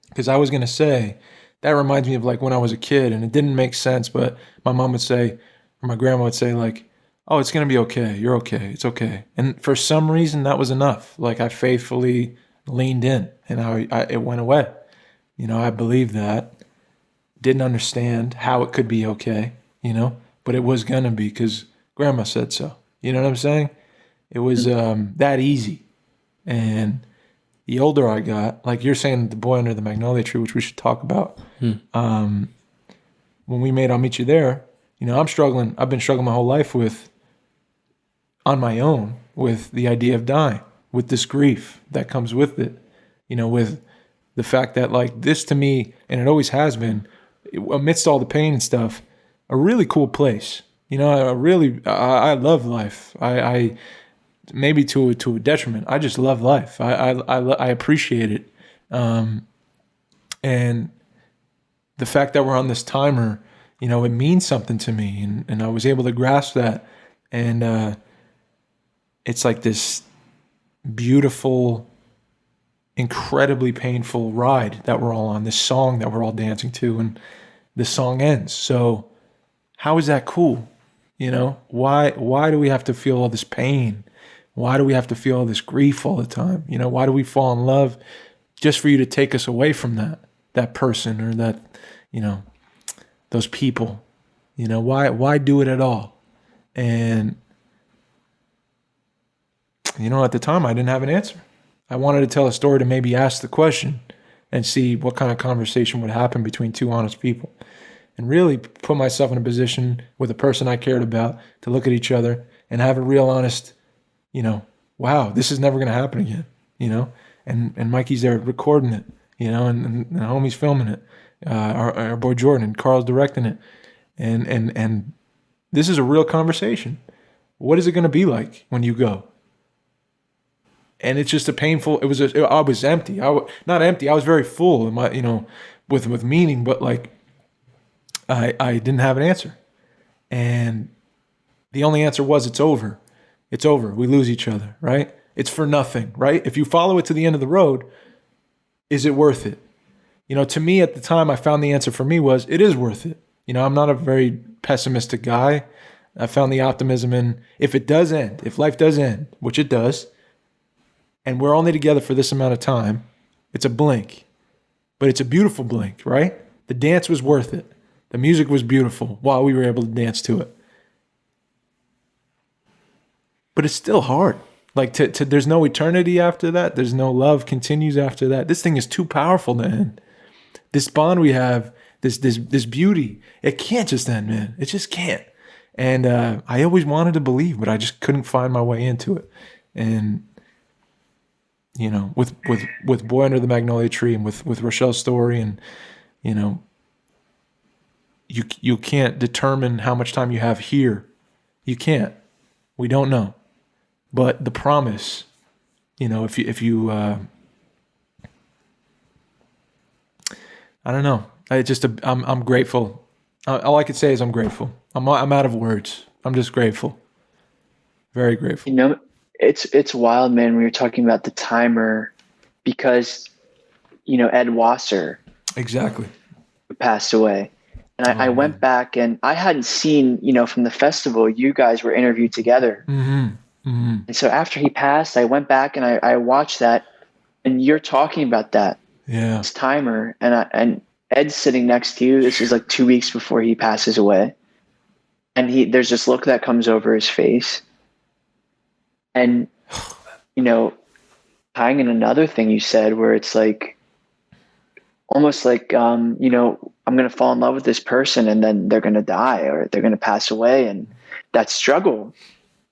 because I was gonna say that reminds me of like when I was a kid, and it didn't make sense, but my mom would say, or my grandma would say like, "Oh, it's gonna be okay. You're okay. It's okay." And for some reason, that was enough. Like I faithfully leaned in, and it went away. I believed that. Didn't understand how it could be okay. But it was gonna be because grandma said so. You know what I'm saying? It was that easy. And the older I got, like you're saying, the boy under the Magnolia Tree, which we should talk about. When we made I'll Meet You There, I'm struggling. I've been struggling my whole life on my own, with the idea of dying, with this grief that comes with it, with the fact that like this to me, and it always has been, amidst all the pain and stuff, a really cool place. I love life. I maybe to a detriment. I just love life. I appreciate it, and the fact that we're on this timer, it means something to me, and I was able to grasp that, and it's like this beautiful, incredibly painful ride that we're all on. This song that we're all dancing to, and the song ends. So, how is that cool? Why do we have to feel all this pain? Why do we have to feel all this grief all the time? Why do we fall in love just for you to take us away from that person or that, those people? Why do it at all? And at the time I didn't have an answer. I wanted to tell a story to maybe ask the question and see what kind of conversation would happen between two honest people, and really put myself in a position with a person I cared about to look at each other and have a real honest, wow, this is never going to happen again, and Mikey's there recording it, and the homie's filming it, our boy Jordan, and Carl's directing it, and this is a real conversation. What is it going to be like when you go? And it's just a painful. I was empty. Not empty. I was very full in my, with meaning, but like, I didn't have an answer, and the only answer was it's over. It's over. We lose each other, right? It's for nothing, right? If you follow it to the end of the road, is it worth it? To me at the time, I found the answer for me was it is worth it. I'm not a very pessimistic guy. I found the optimism in if it does end, if life does end, which it does, and we're only together for this amount of time, it's a blink, but it's a beautiful blink, right? The dance was worth it. The music was beautiful while we were able to dance to it. But it's still hard. Like there's no eternity after that. There's no love continues after that. This thing is too powerful to end. This bond we have, this beauty, it can't just end, man. It just can't. And I always wanted to believe, but I just couldn't find my way into it. And with Boy Under the Magnolia Tree and with Rochelle's story, and you can't determine how much time you have here. You can't. We don't know. But the promise, if you I don't know. I'm grateful. All I could say is I'm grateful. I'm out of words. I'm just grateful. Very grateful. It's wild, man, when you're talking about the timer, because Ed Wasser Exactly passed away, and I went back and I hadn't seen from the festival you guys were interviewed together. And so after he passed, I went back and I watched that, and you're talking about that. Yeah. This timer, and Ed's sitting next to you. This is like 2 weeks before he passes away, and there's this look that comes over his face, and tying in another thing you said, where it's like almost like, you know, I'm going to fall in love with this person and then they're going to die or they're going to pass away. And that struggle,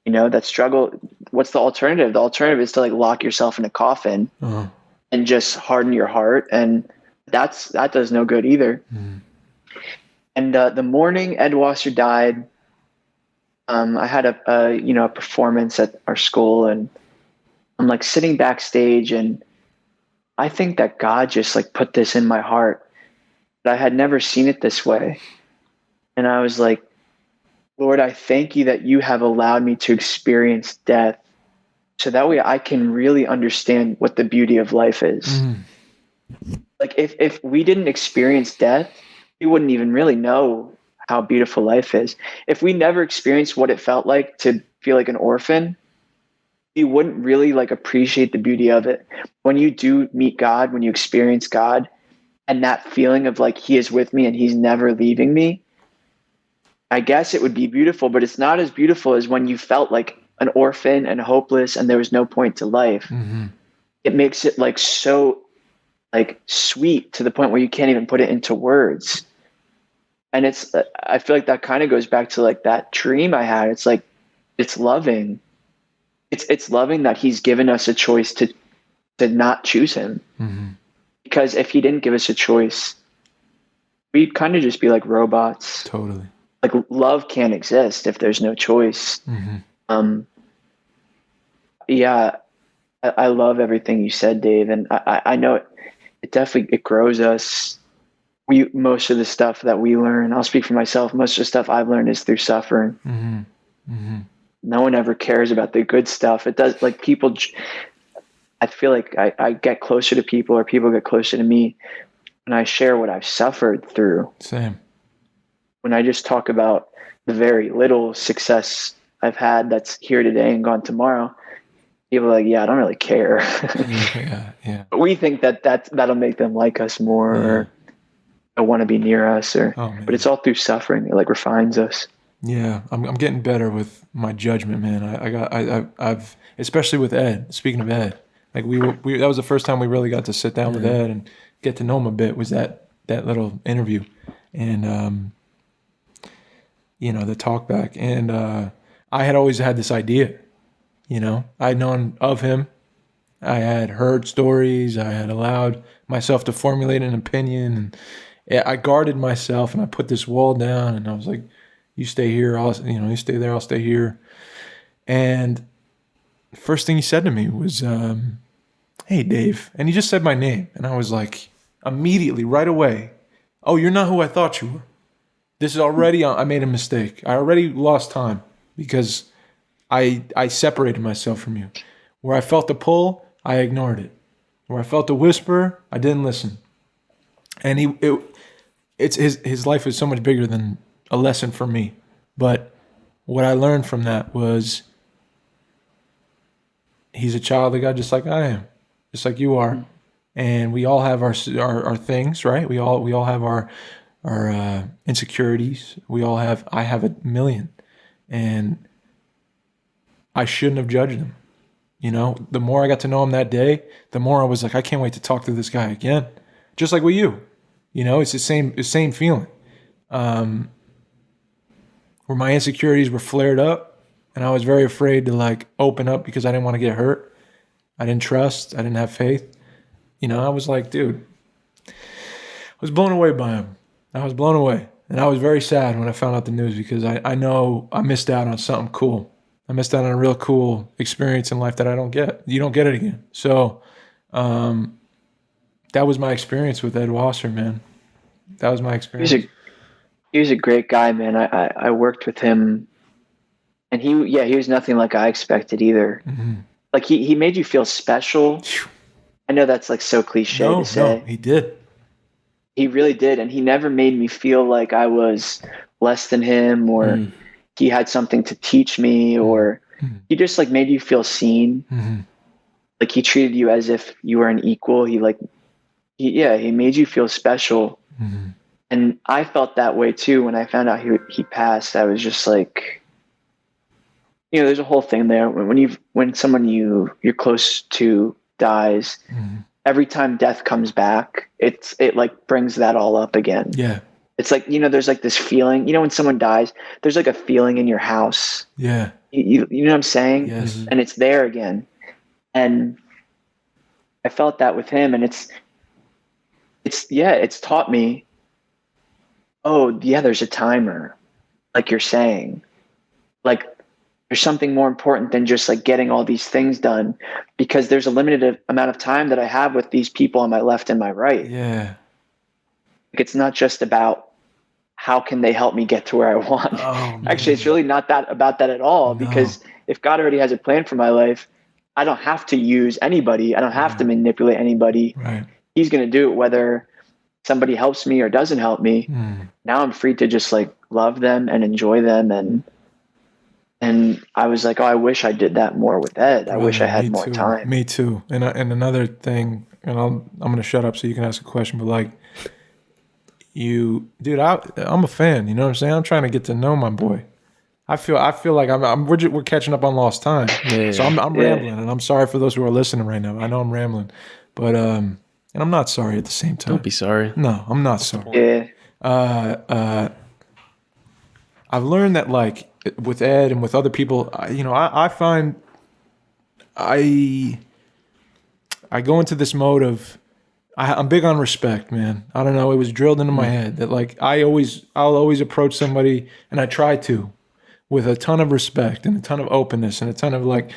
you know, that struggle, what's the alternative? The alternative is to like lock yourself in a coffin Uh-huh. and just harden your heart. And that does no good either. And the morning Ed Wasser died, I had a performance at our school, and I'm like sitting backstage, and I think that God just like put this in my heart. But I had never seen it this way. And I was like, Lord, I thank you that you have allowed me to experience death so that way I can really understand what the beauty of life is. Like if we didn't experience death, we wouldn't even really know how beautiful life is. If we never experienced what it felt like to feel like an orphan, we wouldn't really like appreciate the beauty of it. When you do meet God, when you experience God, and that feeling of like he is with me and he's never leaving me, I guess it would be beautiful, but it's not as beautiful as when you felt like an orphan and hopeless and there was no point to life. It makes it like so like sweet to the point where you can't even put it into words. And I feel like that kind of goes back to like that dream I had. It's like, it's loving. It's loving that he's given us a choice to not choose him. Because if he didn't give us a choice, we'd kind of just be like robots. Totally. Like love can't exist if there's no choice. Yeah, I love everything you said, Dave. And I know it definitely, it grows us. Most of the stuff that we learn, I'll speak for myself, most of the stuff I've learned is through suffering. No one ever cares about the good stuff. It does, like people, I feel like I get closer to people or people get closer to me when I share what I've suffered through. Same. When I just talk about the very little success I've had that's here today and gone tomorrow, people are like, yeah, I don't really care. Yeah. But we think that'll make them like us more or want to be near us but it's all through suffering. It like refines us. Yeah, I'm getting better with my judgment, man. I've especially with Ed. Speaking of Ed, like we that was the first time we really got to sit down with Ed and get to know him a bit. Was that little interview, and the talk back, and I had always had this idea, I'd known of him, I had heard stories, I had allowed myself to formulate an opinion, and I guarded myself, and I put this wall down, and I was like, you stay here, you stay there, I'll stay here. And the first thing he said to me was, hey, Dave. And he just said my name. And I was like, immediately, right away, oh, you're not who I thought you were. This is already, I made a mistake. I already lost time because I separated myself from you. Where I felt the pull, I ignored it. Where I felt the whisper, I didn't listen. And his life is so much bigger than a lesson for me. But what I learned from that was he's a child of God just like I am, just like you are. And we all have our things, right? We all have our insecurities. I have a million. And I shouldn't have judged him. The more I got to know him that day, the more I was like, I can't wait to talk to this guy again. Just like with you. It's the same feeling. Where my insecurities were flared up and I was very afraid to like open up because I didn't want to get hurt. I didn't trust. I didn't have faith. I was like, dude, I was blown away by him. I was blown away. And I was very sad when I found out the news because I know I missed out on something cool. I missed out on a real cool experience in life that I don't get. You don't get it again. So that was my experience with Ed Wasser, man. That was my experience. He was a great guy, man. I worked with him, and he was nothing like I expected either. Like he made you feel special. I know that's like so cliche to say. No, he did. He really did, and he never made me feel like I was less than him or he had something to teach me, or he just like made you feel seen. Like he treated you as if you were an equal. He made you feel special. And I felt that way too when I found out he passed. I was just like, there's a whole thing there when someone you're close to dies. every time death comes back, it like brings that all up again. Yeah. It's like, there's like this feeling, when someone dies, there's like a feeling in your house. Yeah. You know what I'm saying? Yes. And it's there again. And I felt that with him, and it's taught me, oh yeah, there's a timer, like you're saying. Like there's something more important than just like getting all these things done, because there's a limited amount of time that I have with these people on my left and my right. Yeah. Like, it's not just about how can they help me get to where I want. Oh, Actually, it's really not that about that at all, because if God already has a plan for my life, I don't have to use anybody. I don't have to manipulate anybody. Right. He's going to do it whether somebody helps me or doesn't help me. Now I'm free to just like love them and enjoy them. And I was like, oh, I wish I did that more with Ed. I wish I had more time. Me too. And another thing, and I'm going to shut up so you can ask a question, but like dude, I'm a fan. You know what I'm saying? I'm trying to get to know my boy. I feel like we're catching up on lost time. Yeah, so I'm rambling, and I'm sorry for those who are listening right now. I know I'm rambling, but and I'm not sorry at the same time. Don't be sorry. No, I'm not sorry. Yeah. I've learned that like with Ed and with other people, I find I go into this mode of I'm big on respect, man. I don't know. It was drilled into my head that like I'll always approach somebody, and I try to, with a ton of respect and a ton of openness and a ton of like,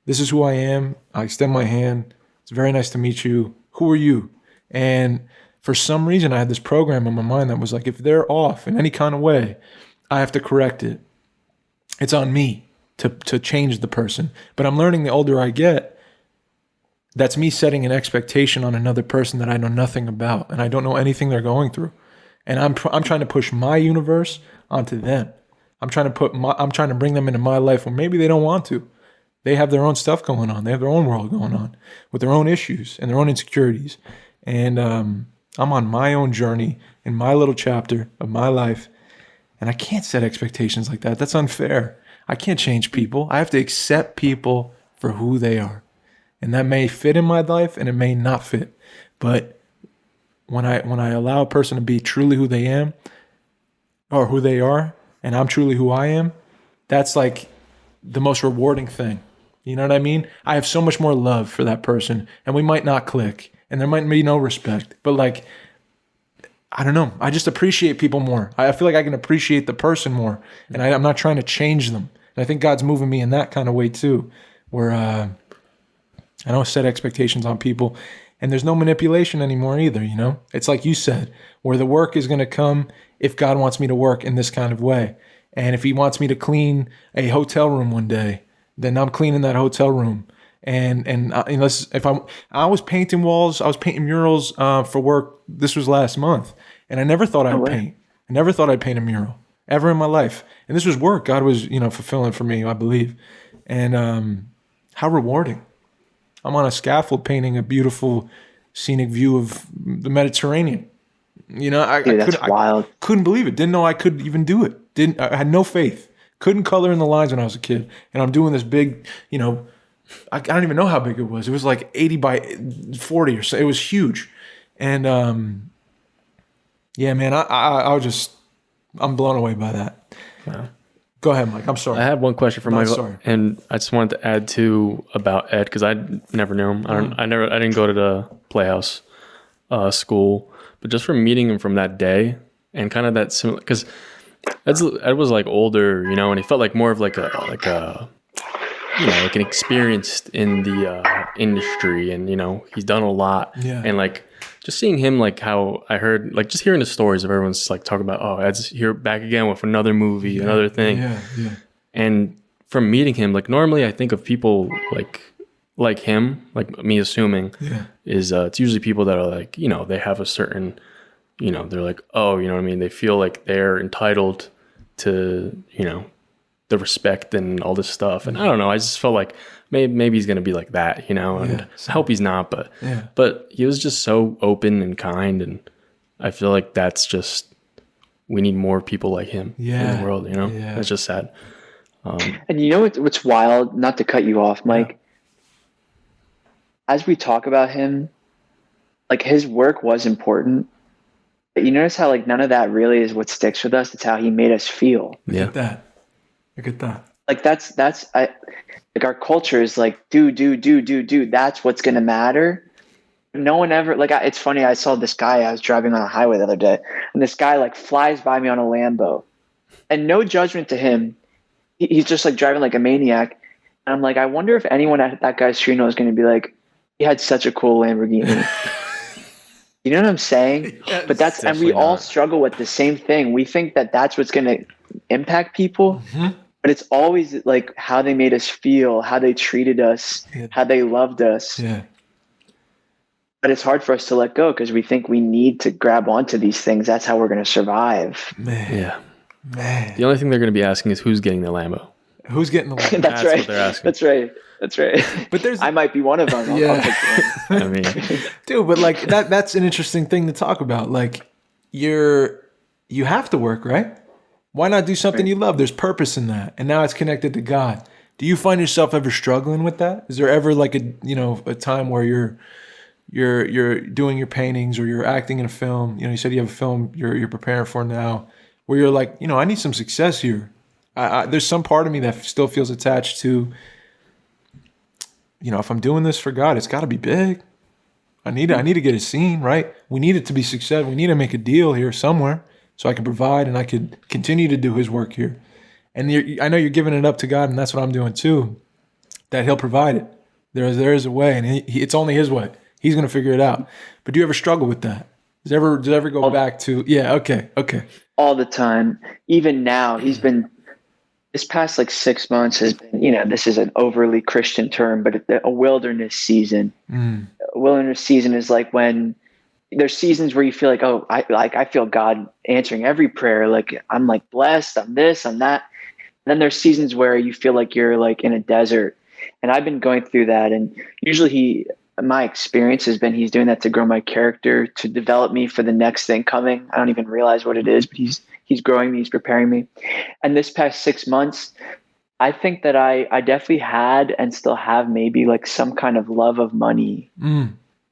this is who I am. I extend my hand. It's very nice to meet you. Who are you? And for some reason, I had this program in my mind that was like, if they're off in any kind of way, I have to correct it. It's on me to change the person. But I'm learning the older I get, that's me setting an expectation on another person that I know nothing about, and I don't know anything they're going through. And I'm trying to push my universe onto them. I'm trying to bring them into my life where maybe they don't want to. They have their own stuff going on. They have their own world going on with their own issues and their own insecurities. And I'm on my own journey in my little chapter of my life, and I can't set expectations like that. That's unfair. I can't change people. I have to accept people for who they are. And that may fit in my life and it may not fit. But when I allow a person to be truly who they am or who they are, and I'm truly who I am, that's like the most rewarding thing. You know what I mean? I have so much more love for that person, and we might not click and there might be no respect, but like, I don't know. I just appreciate people more. I feel like I can appreciate the person more, and I'm not trying to change them. And I think God's moving me in that kind of way too, where I don't set expectations on people, and there's no manipulation anymore either, you know? It's like you said, where the work is going to come if God wants me to work in this kind of way. And if he wants me to clean a hotel room one day, then I'm cleaning that hotel room. And unless if I was painting walls, I was painting murals for work. This was last month, and I never thought I'd paint. I never thought I'd paint a mural ever in my life. And this was work God was, fulfilling for me, I believe. And how rewarding. I'm on a scaffold painting a beautiful scenic view of the Mediterranean. Dude, that's wild. I couldn't believe it. Didn't know I could even do it. I had no faith. Couldn't color in the lines when I was a kid. And I'm doing this big, I don't even know how big it was. It was like 80 by 40 or so. It was huge. And yeah, man, I'm blown away by that. Wow. Go ahead, Mike. I'm sorry. I had one question for Michael, sorry. and I just wanted to add to about Ed, because I never knew him. I didn't go to the Playhouse school, but just from meeting him from that day and kind of that similar, because Ed was like older, and he felt like more of like an experienced in the industry, and he's done a lot, and like just seeing him, like how I heard, like just hearing the stories of everyone's like talking about, oh, Ed's here back again with another movie, another thing. Yeah. And from meeting him, like normally I think of people like him, like me assuming, is it's usually people that are like, they have a certain, they're like, oh, you know what I mean? They feel like they're entitled to, the respect and all this stuff. And I don't know, I just felt like maybe he's going to be like that, and I hope he's not, but he was just so open and kind. And I feel like we need more people like him in the world, It's just sad. And what's wild, not to cut you off, Mike, as we talk about him, like his work was important. But you notice how like none of that really is what sticks with us. It's how he made us feel. Look Yeah. at that. Look at that. Like like our culture is like do. That's what's gonna matter. No one ever like. It's funny. I saw this guy. I was driving on a highway the other day, and this guy like flies by me on a Lambo, and no judgment to him. He's just like driving like a maniac. And I'm like, I wonder if anyone at that guy's funeral is going to be like, he had such a cool Lamborghini. You know what I'm saying? Yes. But that's, and we Definitely all not. struggle with the same thing. We think that that's what's going to impact people, but it's always like how they made us feel, how they treated us, Yeah. how they loved us. Yeah. But it's hard for us to let go because we think we need to grab onto these things. That's how we're going to survive. Man. Yeah. Man. The only thing they're going to be asking is who's getting the Lambo. Who's getting the Lambo? That's That's right. what they're asking. That's right. That's right. But there's I might be one of them. I'll take one. I mean, dude, but like that's an interesting thing to talk about. Like you have to work, right? Why not do something you love? There's purpose in that. And now it's connected to God. Do you find yourself ever struggling with that? Is there ever like a time where you're doing your paintings or you're acting in a film? You said you have a film you're preparing for now where you're like, I need some success here. There's some part of me that still feels attached to, if I'm doing this for God, it's got to be big. I need to get a scene, right? We need it to be successful. We need to make a deal here somewhere so I can provide and I could continue to do His work here. And I know you're giving it up to God, and that's what I'm doing too. That He'll provide it. There is a way, and it's only His way. He's going to figure it out. But do you ever struggle with that? Does it ever go back to? Yeah. Okay. All the time. Even now, he's been. This past like 6 months has been, this is an overly Christian term, but a wilderness season. A wilderness season is like when there's seasons where you feel like, oh, I feel God answering every prayer. Like I'm like blessed, I'm this, I'm that. And then there's seasons where you feel like you're like in a desert. And I've been going through that. And usually my experience has been he's doing that to grow my character, to develop me for the next thing coming. I don't even realize what it is, but he's growing me, he's preparing me. And this past 6 months, I think that I definitely had and still have maybe like some kind of love of money.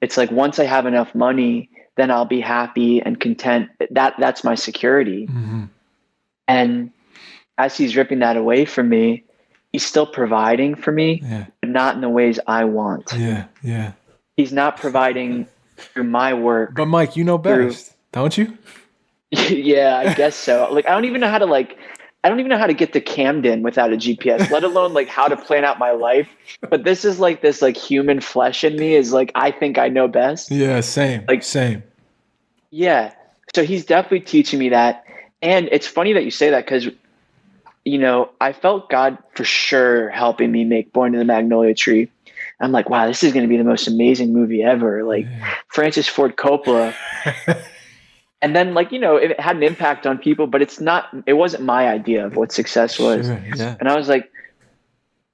It's like once I have enough money, then I'll be happy and content. That's my security. Mm-hmm. And as he's ripping that away from me, he's still providing for me, but not in the ways I want. Yeah. He's not providing through my work. But Mike, you know best, don't you? Yeah, I guess so. Like, I don't even know how to get to Camden without a GPS, let alone like how to plan out my life. But this is like this like human flesh in me is like, I think I know best. Yeah, same. Same. Yeah. So he's definitely teaching me that. And it's funny that you say that because, I felt God for sure helping me make Born to the Magnolia Tree. I'm like, wow, this is going to be the most amazing movie ever. Like Francis Ford Coppola. And then it had an impact on people, but it wasn't my idea of what success was. Sure, yeah. And I was like,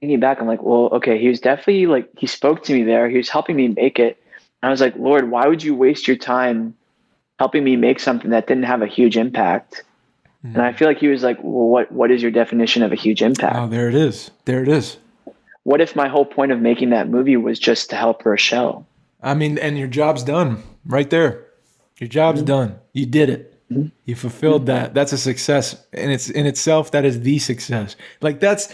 thinking back, I'm like, well, okay, he was definitely like, he spoke to me there. He was helping me make it. And I was like, Lord, why would you waste your time helping me make something that didn't have a huge impact? And I feel like he was like, well, what is your definition of a huge impact? Oh, there it is. What if my whole point of making that movie was just to help Rochelle? I mean, and your job's done right there. Your job's done. You did it. You fulfilled that. That's a success in itself. That is the success. Like that's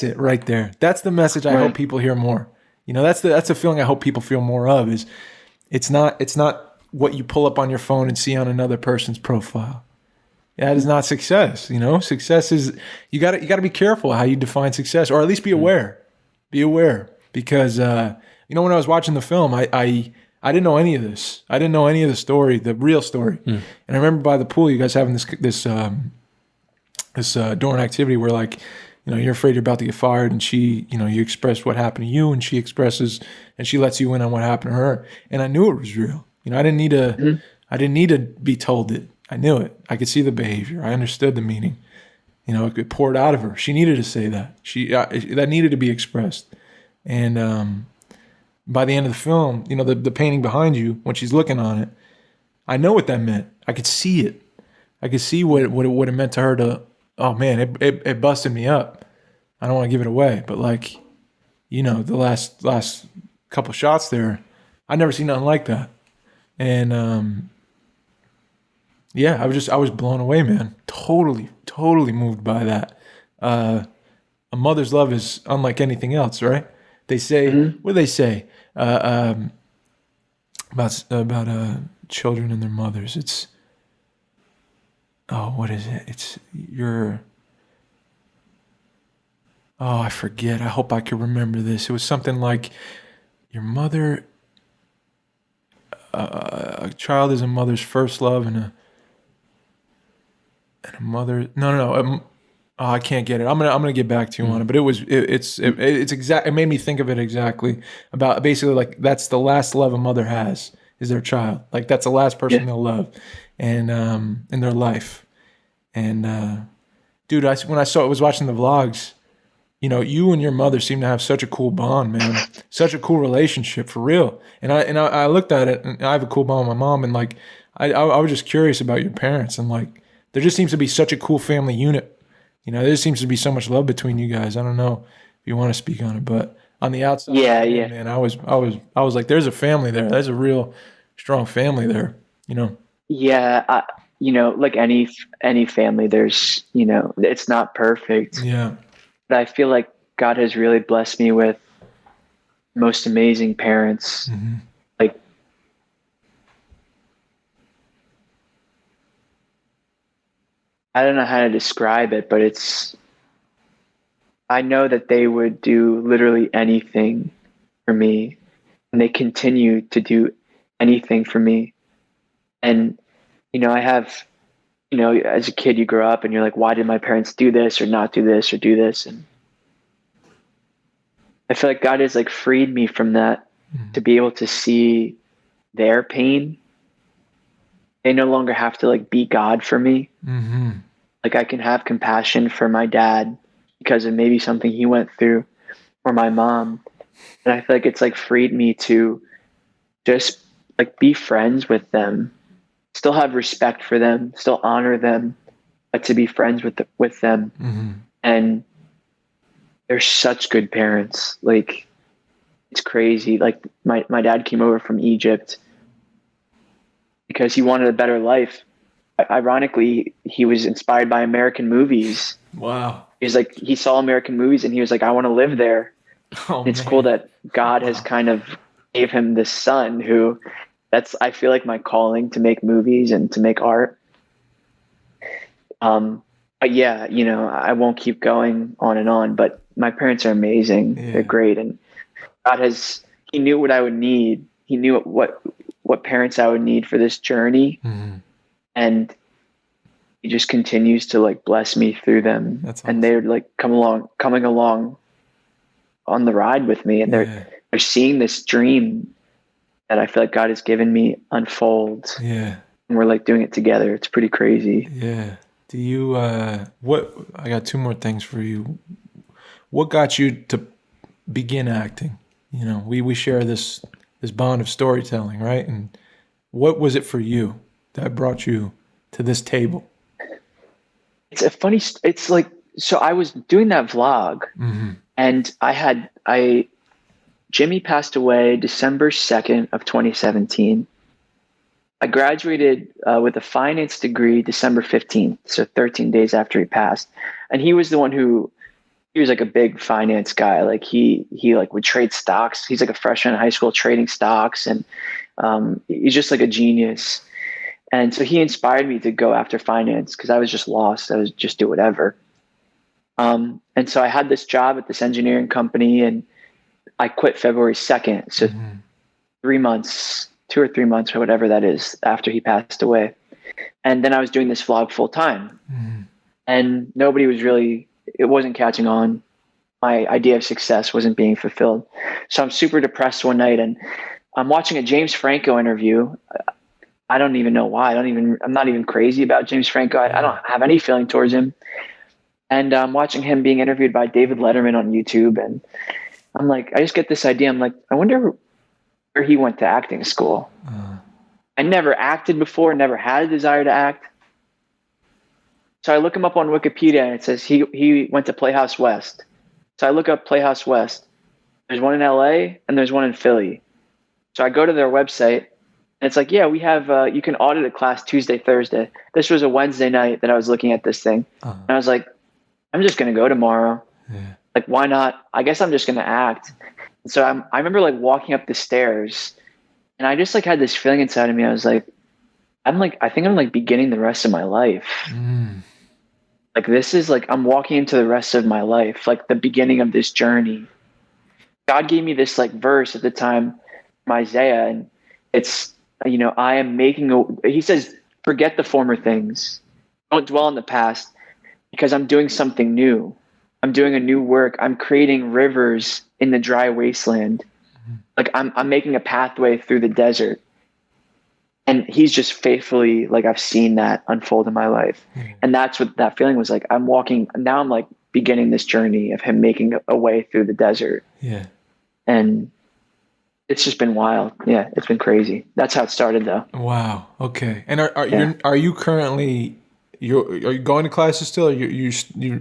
it right there. That's the message I hope people hear more. That's the feeling I hope people feel more of is it's not what you pull up on your phone and see on another person's profile. That is not success. Success is you got to be careful how you define success, or at least be aware. Be aware because when I was watching the film, I didn't know any of this. I didn't know any of the story, the real story. And I remember by the pool, you guys having this during activity where like, you're afraid you're about to get fired, and she, you express what happened to you, and she expresses and she lets you in on what happened to her. And I knew it was real. I didn't need to be told it. I knew it. I could see the behavior. I understood the meaning. It poured out of her. She needed to say that. That needed to be expressed. And by the end of the film, the painting behind you, when she's looking on it, I know what that meant. I could see it. I could see what it meant to her to, oh man, it busted me up. I don't want to give it away. But like, the last couple shots there, I never seen nothing like that. And yeah, I was blown away, man. Totally moved by that. A mother's love is unlike anything else, right? They say, Mhm. what do they say about children and their mothers? It's, oh, what is it? It's your, oh, I forget. I hope I can remember this. It was something like your mother, a child is a mother's first love, and a mother. No. Oh, I can't get it. I'm gonna get back to you on it. But it's exact. It made me think of it exactly about basically like that's the last love a mother has is their child. Like that's the last person Yeah. they'll love, and in their life. And dude, when I was watching the vlogs, you know, you and your mother seem to have such a cool bond, man. Such a cool relationship for real. And I looked at it, and I have a cool bond with my mom, and like I was just curious about your parents, and like there just seems to be such a cool family unit. You know, there seems to be so much love between you guys. I don't know if you want to speak on it, but on the outside Yeah, looking in, yeah. man, I was like, there's a family there. There's a real strong family there. You know. Yeah, like any family, there's, it's not perfect, Yeah. but I feel like God has really blessed me with most amazing parents. Mm-hmm. Like, I don't know how to describe it, but I know that they would do literally anything for me, and they continue to do anything for me. And, I have, as a kid, you grow up and you're like, why did my parents do this or not do this or do this? And I feel like God has like freed me from that to be able to see their pain. They no longer have to like be God for me. Mm-hmm. Like I can have compassion for my dad because of maybe something he went through, or my mom. And I feel like it's like freed me to just like be friends with them, still have respect for them, still honor them, but to be friends with them. Mm-hmm. And they're such good parents. Like it's crazy. Like my dad came over from Egypt because he wanted a better life. Ironically, he was inspired by American movies. Wow. He's like, he saw American movies and he was like, I want to live there. Oh It's man. cool that God has Wow. kind of gave him this son who I feel like my calling to make movies and to make art. But yeah, I won't keep going on and on, but my parents are amazing. They're Yeah. great. And he knew what I would need. He knew what parents I would need for this journey. Mm-hmm. And he just continues to like bless me through them. That's awesome. And they're like coming along on the ride with me. And Yeah. they're seeing this dream that I feel like God has given me unfold. Yeah. And we're like doing it together. It's pretty crazy. Yeah. Do you what I got two more things for you. What got you to begin acting? You know, we share this bond of storytelling, right? And what was it for you that brought you to this table? It's like, so I was doing that vlog Mm-hmm. and Jimmy passed away December 2nd of 2017. I graduated with a finance degree December 15th, so 13 days after he passed. And he was the one he was like a big finance guy. Like he like would trade stocks. He's like a freshman in high school trading stocks, and he's just like a genius. And so he inspired me to go after finance because I was just lost. I was just do whatever. And so I had this job at this engineering company, and I quit February 2nd. So 3 months, 2 or 3 months, or whatever that is, after he passed away. And then I was doing this vlog full time, and it wasn't catching on. My idea of success wasn't being fulfilled. So I'm super depressed one night, and I'm watching a James Franco interview. I don't even know why. I'm not even crazy about James Franco. I don't have any feeling towards him. And I'm watching him being interviewed by David Letterman on YouTube. And I'm like, I just get this idea. I'm like, I wonder where he went to acting school. I never acted before, never had a desire to act. So I look him up on Wikipedia and it says he went to Playhouse West. So I look up Playhouse West. There's one in LA and there's one in Philly. So I go to their website And it's like, yeah, we have, you can audit a class Tuesday, Thursday. This was a Wednesday night that I was looking at this thing. Uh-huh. And I was like, I'm just going to go tomorrow. Yeah. Like, why not? I guess I'm just going to act. And so I remember like walking up the stairs, and I just like had this feeling inside of me. I was like, I think I'm like beginning the rest of my life. Like, this is like, I'm walking into the rest of my life, like the beginning of this journey. God gave me this like verse at the time from Isaiah, and it's, I am he says, forget the former things. Don't dwell on the past, because I'm doing something new. I'm doing a new work. I'm creating rivers in the dry wasteland. Like, I'm making a pathway through the desert. And he's just faithfully, like, I've seen that unfold in my life. And that's what that feeling was like. I'm like beginning this journey of him making a way through the desert. Yeah. And it's just been wild. Yeah, it's been crazy. That's how it started, though. Wow. Okay. And are you currently are you going to classes still? Or you're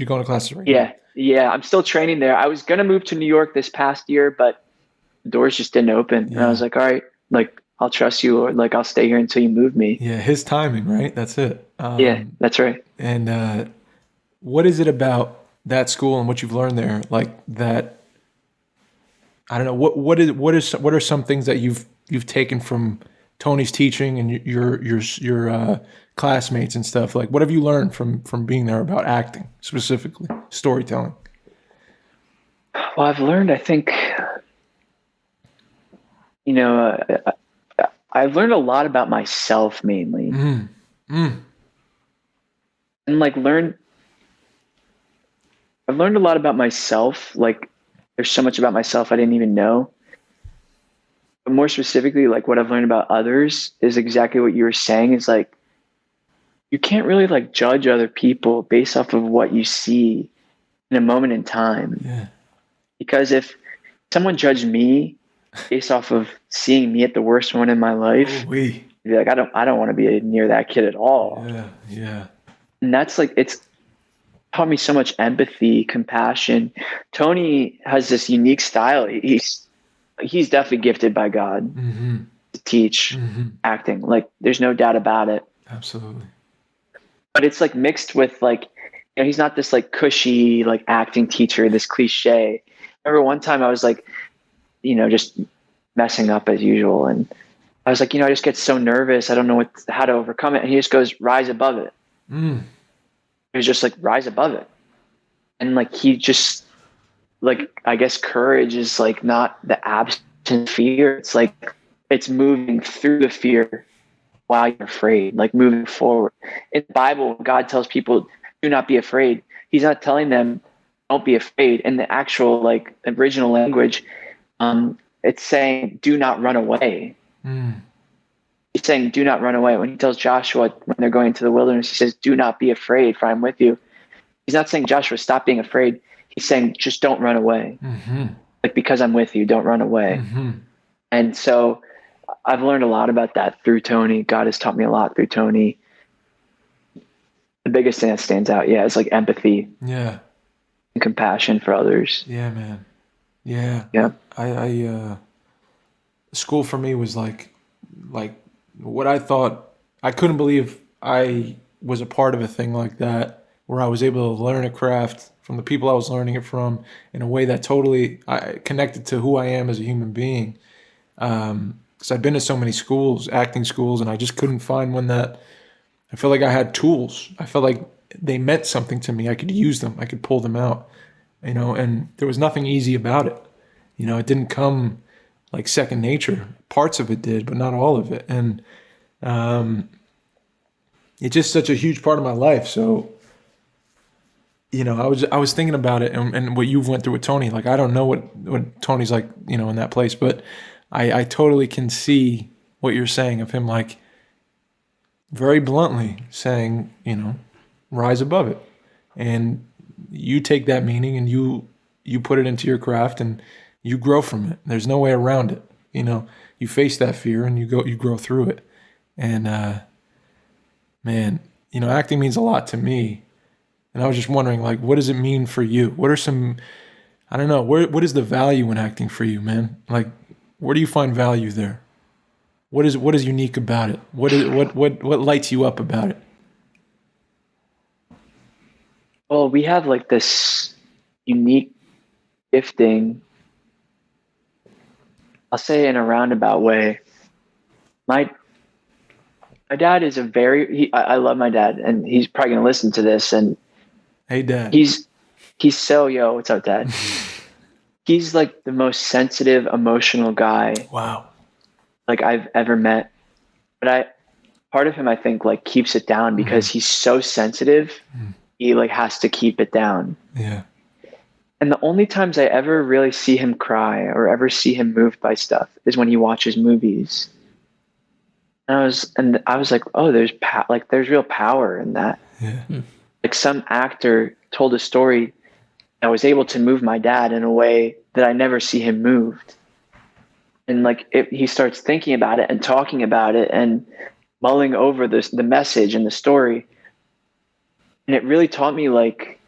going to classes right now? Yeah. I'm still training there. I was gonna move to New York this past year, but the doors just didn't open. Yeah. And I was like, all right, like, I'll trust you, or like, I'll stay here until you move me. Yeah. His timing, right? That's it. Yeah, that's right. And what is it about that school and what you've learned there, like that? I don't know. What are some things that you've taken from Tony's teaching and your classmates and stuff? Like, what have you learned from being there about acting, specifically storytelling? Well, I've learned, I think, I've learned a lot about myself, mainly. And like I've learned a lot about myself. Like, there's so much about myself I didn't even know. But more specifically, like, what I've learned about others is exactly what you were saying, is like, you can't really like judge other people based off of what you see in a moment in time. Yeah. Because if someone judged me based off of seeing me at the worst moment in my life, Be like, I don't want to be near that kid at all. Yeah. Yeah. And that's like, it's taught me so much empathy, compassion. Tony has this unique style. He's definitely gifted by God to teach acting. Like, there's no doubt about it. Absolutely. But it's like mixed with like, he's not this like cushy, like acting teacher, this cliche. I remember one time I was like, just messing up as usual. And I was like, I just get so nervous. I don't know how to overcome it. And he just goes, rise above it. He was just like, rise above it. And like, he just, like, I guess courage is like not the absent fear. It's like, it's moving through the fear while you're afraid, like moving forward. In the Bible, God tells people, do not be afraid. He's not telling them, don't be afraid. In the actual like original language, it's saying, do not run away. He's saying, do not run away. When he tells Joshua, when they're going into the wilderness, he says, do not be afraid, for I'm with you. He's not saying, Joshua, stop being afraid. He's saying, just don't run away. Like, because I'm with you, don't run away. And so I've learned a lot about that through Tony. God has taught me a lot through Tony. The biggest thing that stands out, is like empathy. Yeah. And compassion for others. Yeah, man. Yeah. Yeah. I school for me was like what I thought. I couldn't believe I was a part of a thing like that, where I was able to learn a craft from the people I was learning it from in a way that totally connected to who I am as a human being. Because I've been to so many schools, acting schools, and I just couldn't find one that I felt like I had tools. I felt like they meant something to me. I could use them. I could pull them out, and there was nothing easy about it. It didn't come like second nature. Parts of it did, but not all of it. And it's just such a huge part of my life. So, I was thinking about it and what you've went through with Tony. Like, I don't know what Tony's like, in that place, but I totally can see what you're saying of him, like, very bluntly saying, rise above it. And you take that meaning and you put it into your craft and you grow from it. There's no way around it. You face that fear and you grow through it. And, man, acting means a lot to me. And I was just wondering, like, what does it mean for you? What are some, I don't know, what is the value in acting for you, man? Like, where do you find value there? What is unique about it? What lights you up about it? Well, we have like this unique gifting. I'll say in a roundabout way. My dad is I love my dad, and he's probably gonna listen to this, and Hey, Dad. he's so, yo, what's up, Dad? He's like the most sensitive, emotional guy Wow. like I've ever met. But part of him, I think, like keeps it down because he's so sensitive. He like has to keep it down. Yeah. And the only times I ever really see him cry or ever see him moved by stuff is when he watches movies. And I was like, oh, there's real power in that. Yeah. Like some actor told a story that was able to move my dad in a way that I never see him moved. And like he starts thinking about it and talking about it and mulling over the message and the story. And it really taught me like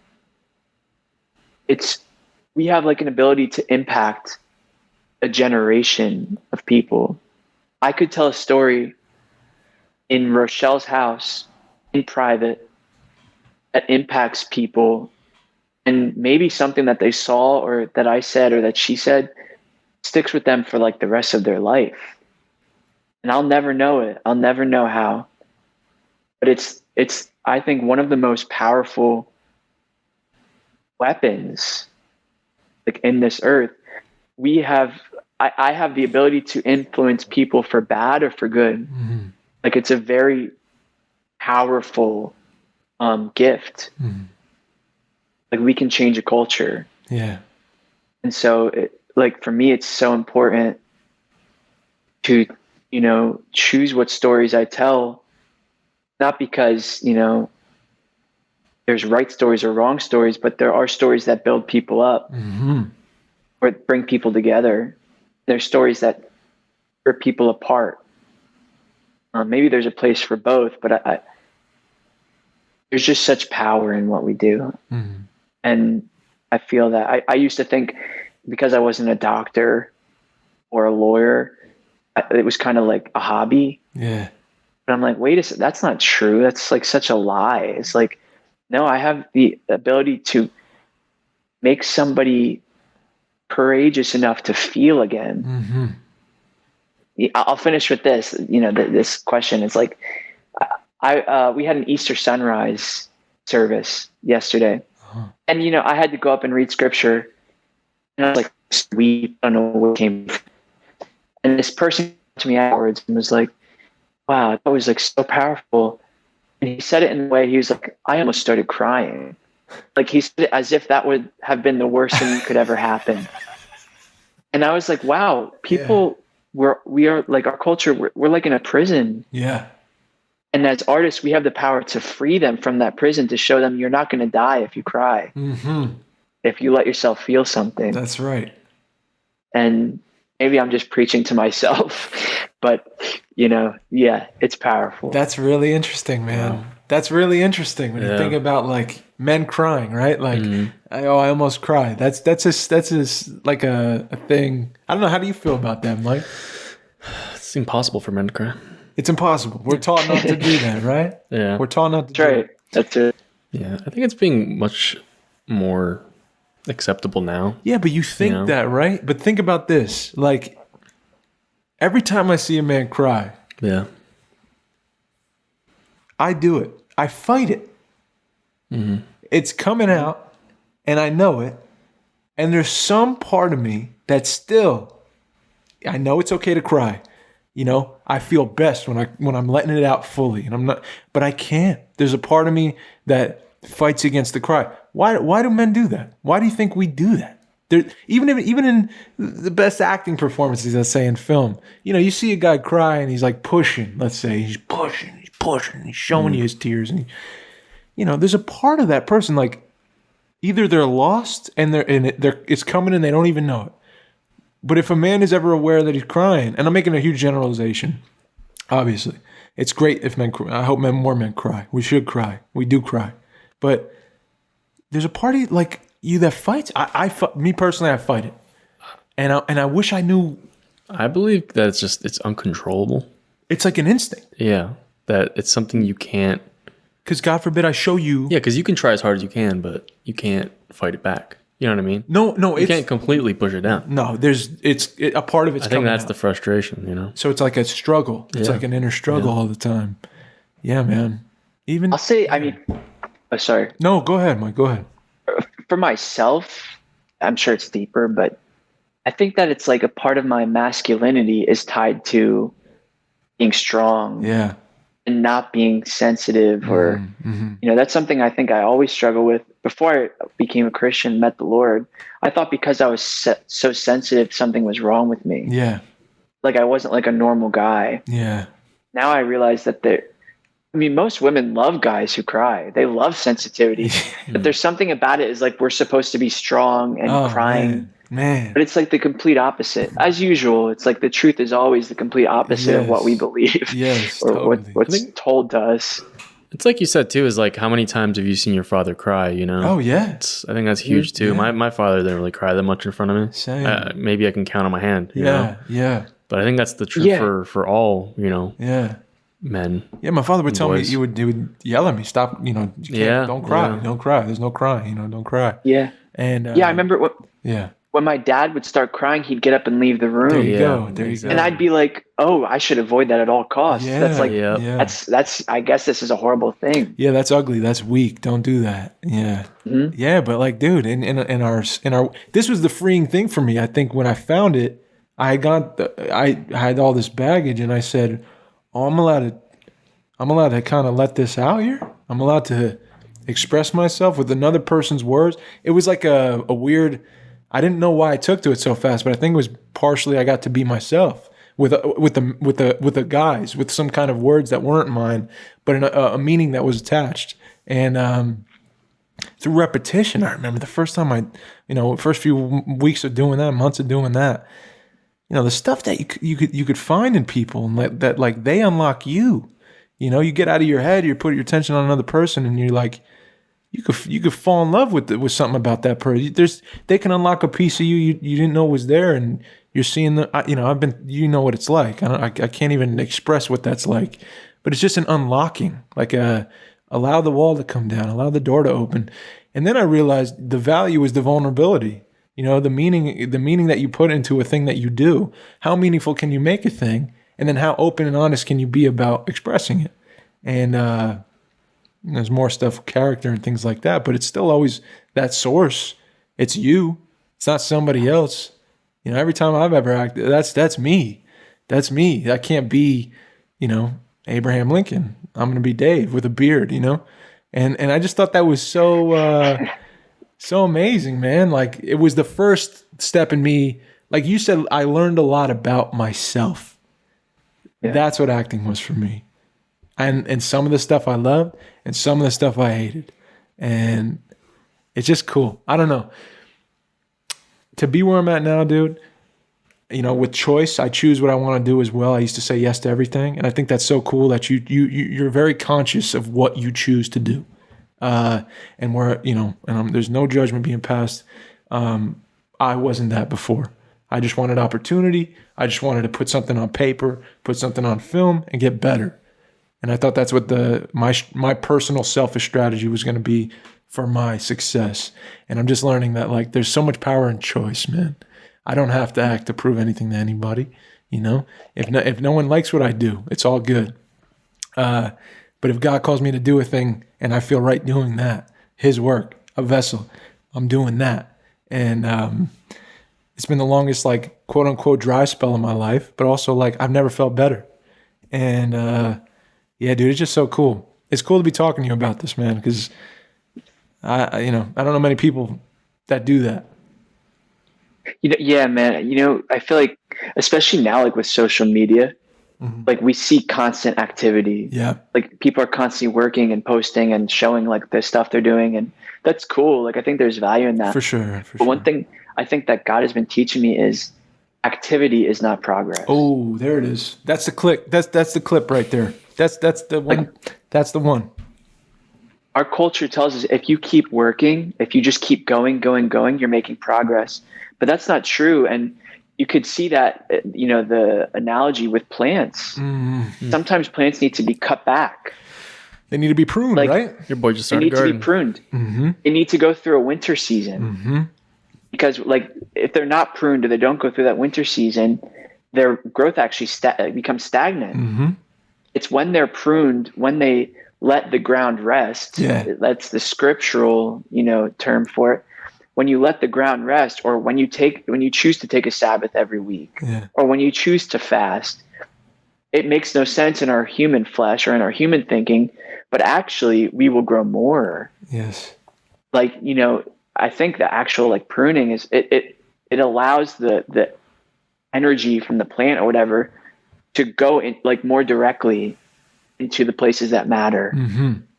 we have like an ability to impact a generation of people. I could tell a story in Rochelle's house in private that impacts people, and maybe something that they saw or that I said or that she said sticks with them for like the rest of their life. And I'll never know it. I'll never know how. But it's I think one of the most powerful weapons like in this earth. I have the ability to influence people for bad or for good. Like it's a very powerful gift. Like we can change a culture. Yeah. And so like for me, it's so important to, choose what stories I tell, not because, there's right stories or wrong stories, but there are stories that build people up or bring people together. There's stories that rip people apart. Maybe there's a place for both, but there's just such power in what we do. And I feel that I used to think because I wasn't a doctor or a lawyer, it was kind of like a hobby. Yeah. But I'm like, wait a second, that's not true. That's like such a lie. It's like, no, I have the ability to make somebody courageous enough to feel again. I'll finish with this. This question is like, we had an Easter sunrise service yesterday, and I had to go up and read scripture, and I was like, "Sweet, I don't know where it came from." And this person came to me afterwards and was like, "Wow, that was like so powerful." And he said it in a way, he was like, I almost started crying. Like he said it as if that would have been the worst thing that could ever happen. And I was like, wow, people, we are like our culture, we're like in a prison. Yeah. And as artists, we have the power to free them from that prison, to show them you're not going to die if you cry, if you let yourself feel something. That's right. And maybe I'm just preaching to myself, but it's powerful. That's really interesting, man. Wow. That's really interesting when you think about like men crying, right? Like, I almost cried. That's like a thing. I don't know. How do you feel about that, Mike? It's impossible for men to cry. It's impossible. We're taught not to do that, right? Yeah. We're taught not to do it. That's it. Yeah. I think it's being much more acceptable now. Yeah, but you think that, right? But think about this. Like, every time I see a man cry, I do it. I fight it. It's coming out, and I know it. And there's some part of me that still, I know it's okay to cry. I feel best when I'm letting it out fully, and I'm not. But I can't. There's a part of me that fights against the cry. Why do men do that? Why do you think we do that? Even in the best acting performances, let's say in film, you see a guy cry and he's like pushing. Let's say he's pushing, he's showing you his tears, and there's a part of that person like either they're lost and it's coming and they don't even know it. But if a man is ever aware that he's crying, and I'm making a huge generalization, obviously, it's great if men cry. I hope more men cry. We should cry. We do cry, but there's a party like you that fights. Me personally, I fight it, and I wish I knew. I believe that it's uncontrollable. It's like an instinct. Yeah. That it's something you can't. Because God forbid I show you. Yeah, because you can try as hard as you can, but you can't fight it back. You know what I mean? No, you can't completely push it down. No, a part of it's I think coming that's out. the frustration, you know? So it's like a struggle. It's like an inner struggle all the time. Yeah, man. Even I'll say, I mean, oh, sorry. No, go ahead, Mike. Go ahead. For myself, I'm sure it's deeper, but I think that it's like a part of my masculinity is tied to being strong Yeah. and not being sensitive or, you know, that's something I think I always struggle with. Before I became a Christian, met the Lord, I thought because I was so sensitive, something was wrong with me. Yeah. Like I wasn't like a normal guy. Yeah. Now I realize that most women love guys who cry. They love sensitivity. But there's something about it is like we're supposed to be strong and crying. Man. But it's like the complete opposite. As usual, it's like the truth is always the complete opposite of what we believe. Yes, or totally. what's told to us. It's like you said too, is like how many times have you seen your father cry, you know? Oh, yeah. I think that's huge too. Yeah. My father didn't really cry that much in front of me. Same. Maybe I can count on my hand. You know? Yeah. But I think that's the truth for all, you know, Yeah. men. Yeah, my father would tell me, boys. he would yell at me, stop, you know, don't cry, don't cry. There's no crying, you know, don't cry. Yeah. And I remember when my dad would start crying, he'd get up and leave the room. There you go. There you go. And I'd be like, "Oh, I should avoid that at all costs." Yeah, that's like, that's. I guess this is a horrible thing. Yeah, that's ugly. That's weak. Don't do that. Yeah, yeah. But like, dude, in our this was the freeing thing for me. I think when I found it, I had all this baggage, and I said, "Oh, I'm allowed to kind of let this out here. I'm allowed to express myself with another person's words." It was like a weird. I didn't know why I took to it so fast, but I think it was partially I got to be myself with the guys with some kind of words that weren't mine, but a meaning that was attached. And through repetition, I remember the first time first few weeks of doing that, months of doing that, you know, the stuff that you could find in people and that like they unlock you. You know, you get out of your head, you put your attention on another person, and you're like. You could fall in love with something about that person. They can unlock a piece of you didn't know was there, and you're seeing what it's like. I can't even express what that's like, but it's just an unlocking. Like allow the wall to come down, allow the door to open, and then I realized the value is the vulnerability. You know, the meaning that you put into a thing that you do. How meaningful can you make a thing, and then how open and honest can you be about expressing it? And there's more stuff with character and things like that, but it's still always that source. It's you. It's not somebody else. You know, every time I've ever acted, that's me. That's me. I can't be, you know, Abraham Lincoln. I'm gonna be Dave with a beard, you know? And I just thought that was so so amazing, man. Like it was the first step in me. Like you said, I learned a lot about myself. Yeah. That's what acting was for me. And some of the stuff I loved and some of the stuff I hated. And it's just cool. I don't know. To be where I'm at now, dude, you know, with choice, I choose what I want to do as well. I used to say yes to everything. And I think that's so cool that you're very conscious of what you choose to do. And where, you know, there's no judgment being passed. I wasn't that before. I just wanted opportunity. I just wanted to put something on paper, put something on film and get better. And I thought that's what my personal selfish strategy was going to be for my success. And I'm just learning that like there's so much power in choice, man. I don't have to act to prove anything to anybody. You know, if no one likes what I do, it's all good. But if God calls me to do a thing and I feel right doing that, His work, a vessel, I'm doing that. And it's been the longest like quote unquote dry spell in my life, but also like I've never felt better. And yeah, dude, it's just so cool. It's cool to be talking to you about this, man, because I don't know many people that do that. You know, yeah, man. You know, I feel like, especially now, like with social media, like we see constant activity. Yeah. Like people are constantly working and posting and showing like the stuff they're doing, and that's cool. Like I think there's value in that. For sure. But one thing I think that God has been teaching me is activity is not progress. Oh, there it is. That's the clip. That's the clip right there. That's the one. Like, that's the one. Our culture tells us if you keep working, if you just keep going, you're making progress. But that's not true. And you could see that, the analogy with plants. Sometimes plants need to be cut back. They need to be pruned, Like, right? Your boy just they started need to be gardening. pruned. They need to go through a winter season. Because like if they're not pruned or they don't go through that winter season, their growth actually becomes stagnant. It's when they're pruned, when they let the ground rest. Yeah. That's the scriptural, term for it. When you let the ground rest, or when you choose to take a Sabbath every week, or when you choose to fast, it makes no sense in our human flesh or in our human thinking, but actually we will grow more. Yes. Like, I think the actual like pruning is it allows the energy from the plant or whatever to go in like more directly into the places that matter.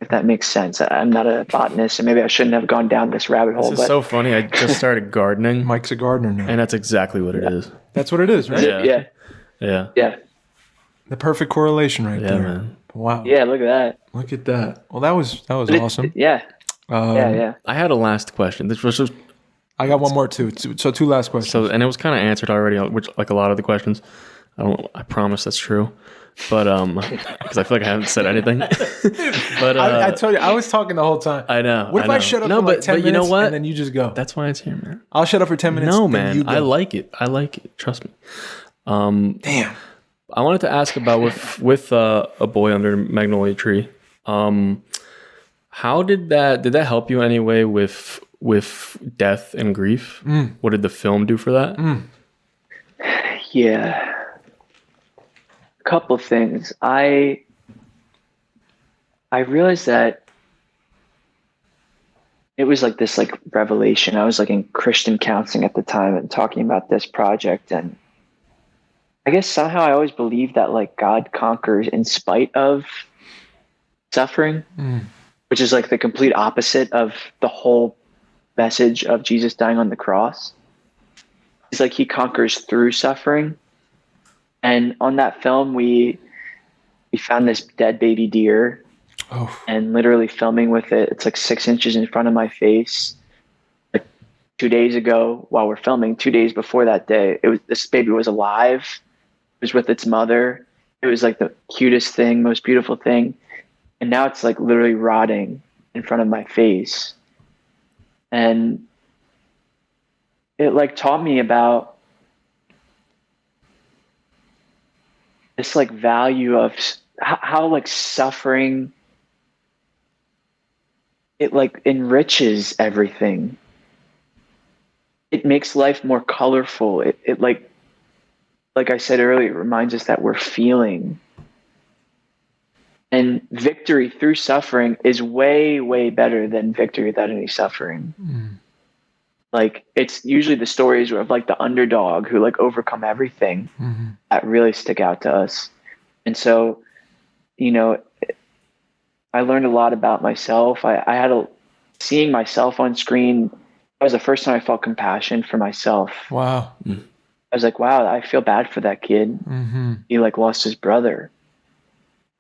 If that makes sense. I'm not a botanist, and maybe I shouldn't have gone down this rabbit hole. This is so funny. I just started gardening, Mike's a gardener now. and that's exactly what it is. That's what it is, right? Yeah. The perfect correlation right there. Man. Wow. Yeah, look at that. Look at that. Well, that was awesome. Yeah. Yeah. I had a last question. This was just, I got one more too. So two last questions. and it was kind of answered already, which like a lot of the questions. I promise that's true, but because I feel like I haven't said anything. But I told you I was talking the whole time. I know. What if I shut up for like 10 minutes you know what? and then you just go? That's why it's here, man. I'll shut up for 10 minutes. No, and man. you go. I like it. Trust me. Damn. I wanted to ask about with a boy under Magnolia Tree. How did that help you anyway with death and grief? What did the film do for that? Yeah. A couple of things. I realized that it was like this like revelation. I was like in Christian counseling at the time and talking about this project, and I guess somehow I always believed that like God conquers in spite of suffering, which is like the complete opposite of the whole message of Jesus dying on the cross. It's like he conquers through suffering. And on that film, we found this dead baby deer, and literally filming with it. It's like 6 inches in front of my face. Like 2 days ago, while we're filming, 2 days before that day, this baby was alive. It was with its mother. It was like the cutest thing, most beautiful thing. And now it's like literally rotting in front of my face. And it like taught me about this like value of how like suffering, it like enriches everything. It makes life more colorful. It like I said earlier, it reminds us that we're feeling. And victory through suffering is way, way better than victory without any suffering. Like it's usually the stories of like the underdog who like overcome everything that really stick out to us. And so, I learned a lot about myself. Seeing myself on screen, that was the first time I felt compassion for myself. Wow. I was like, wow, I feel bad for that kid. He like lost his brother.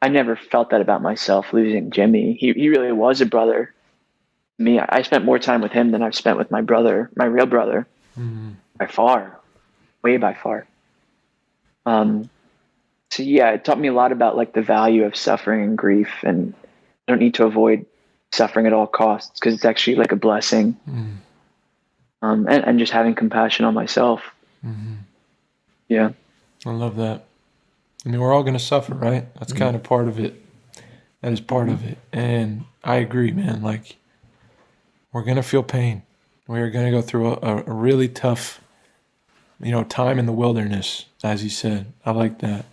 I never felt that about myself losing Jimmy. He really was a brother. Me, I spent more time with him than I've spent with my brother, my real brother, by far, way by far. So yeah, it taught me a lot about like the value of suffering and grief, and I don't need to avoid suffering at all costs because it's actually like a blessing. And just having compassion on myself. Yeah. I love that. I mean, we're all going to suffer, right? That's kind of part of it. That is part of it. And I agree, man. Like, we're going to feel pain. We're going to go through a really tough, time in the wilderness, as he said. I like that.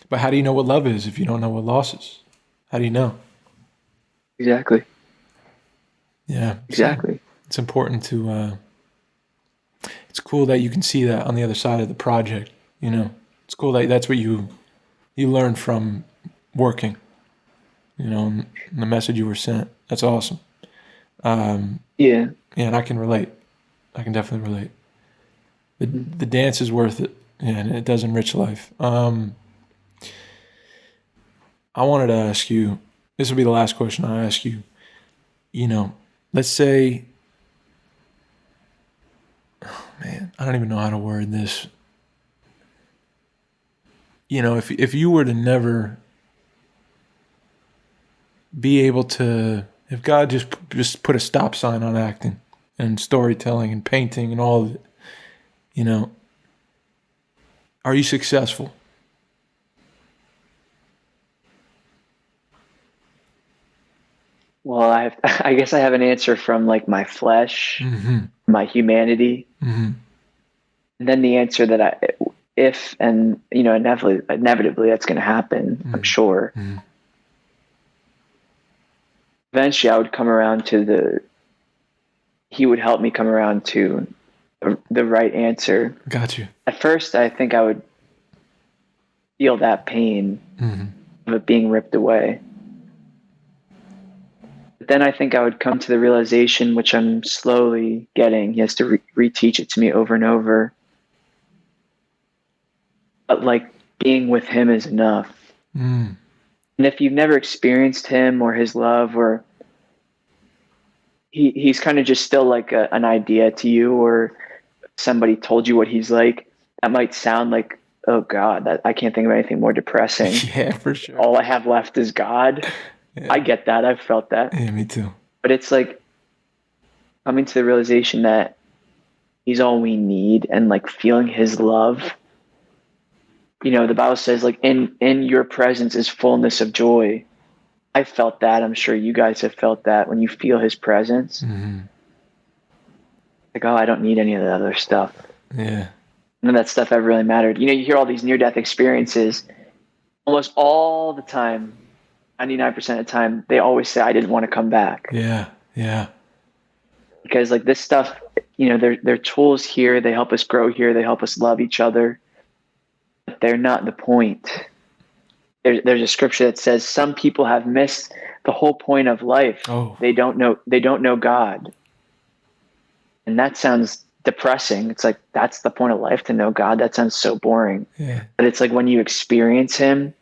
But how do you know what love is if you don't know what loss is? How do you know? Exactly. Yeah. Exactly. So it's important to, it's cool that you can see that on the other side of the project, It's cool that that's what you learn from working, and the message you were sent. That's awesome. Yeah, and I can relate. I can definitely relate. The dance is worth it, and it does enrich life. I wanted to ask you, this will be the last question I ask you. Let's say man, I don't even know how to word this. You know, if you were to never be able to, if God just put a stop sign on acting and storytelling and painting and all of it, you know, are you successful? Well, I guess I have an answer from like my flesh, my humanity, and then the answer that if and inevitably that's going to happen. I'm sure. Eventually, I would come around to he would help me come around to the right answer. Got you. At first, I think I would feel that pain of it being ripped away. But then I think I would come to the realization, which I'm slowly getting. He has to reteach it to me over and over. But like being with him is enough. And if you've never experienced him or his love, or he's kind of just still like an idea to you, or somebody told you what he's like, that might sound like, oh God, that I can't think of anything more depressing. Yeah, for sure. All I have left is God. Yeah. I get that. I've felt that. Yeah, me too. But it's like coming to the realization that he's all we need, and like feeling his love. You know, the Bible says like in your presence is fullness of joy. I felt that. I'm sure you guys have felt that when you feel his presence. Like, oh, I don't need any of the other stuff. Yeah. None of that stuff ever really mattered. You know, you hear all these near-death experiences. Almost all the time, 99% of the time, they always say, I didn't want to come back. Yeah, yeah. Because like this stuff, you know, they're tools here. They help us grow here. They help us love each other. But they're not the point. There's a scripture that says some people have missed the whole point of life. Oh. They don't know God. And that sounds depressing. It's like, that's the point of life, to know God. That sounds so boring. Yeah. But it's like when you experience him,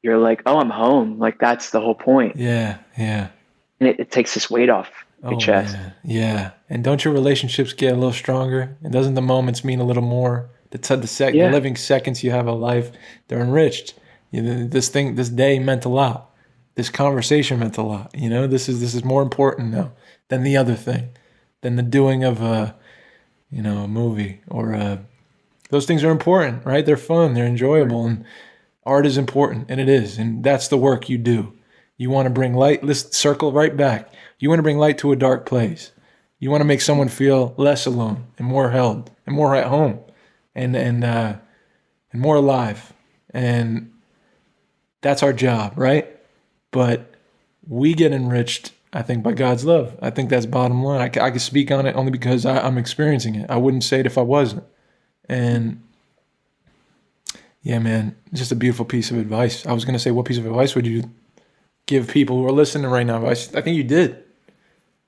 you're like, oh, I'm home. Like that's the whole point. Yeah, yeah. And it takes this weight off your chest. Man. Yeah. And don't your relationships get a little stronger? And doesn't the moments mean a little more? The living seconds you have of life, they're enriched. You know, this day meant a lot. This conversation meant a lot. You know, this is more important now than the other thing, than the doing of a movie or those things are important, right? They're fun, they're enjoyable, and art is important, and it is, and that's the work you do. You want to bring light. Let's circle right back. You want to bring light to a dark place. You want to make someone feel less alone and more held and more at home, and more alive, and that's our job, right? But we get enriched, I think, by God's love. I think that's bottom line. I can speak on it only because I'm experiencing it. I wouldn't say it if I wasn't. And yeah, man, just a beautiful piece of advice. I was going to say, what piece of advice would you give people who are listening right now? I think you did.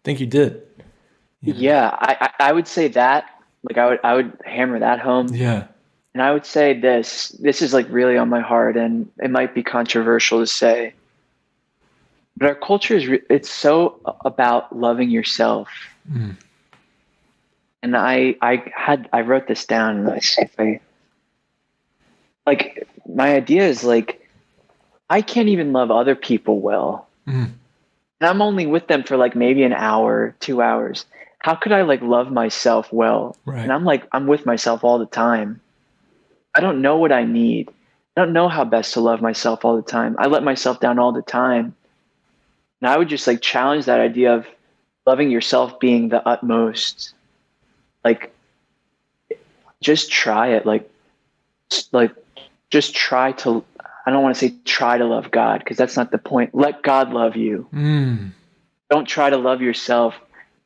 You know? Yeah, I would say that. Like I would hammer that home. Yeah. And I would say this is like really on my heart, and it might be controversial to say, but our culture it's so about loving yourself. And I wrote this down, and let's see if my idea is like, I can't even love other people well. And I'm only with them for like maybe an hour, 2 hours. How could I like love myself well? Right. And I'm with myself all the time. I don't know what I need. I don't know how best to love myself all the time. I let myself down all the time. And I would just like challenge that idea of loving yourself being the utmost. Like, just try it. Like just try to, I don't want to say try to love God, because that's not the point. Let God love you. Don't try to love yourself.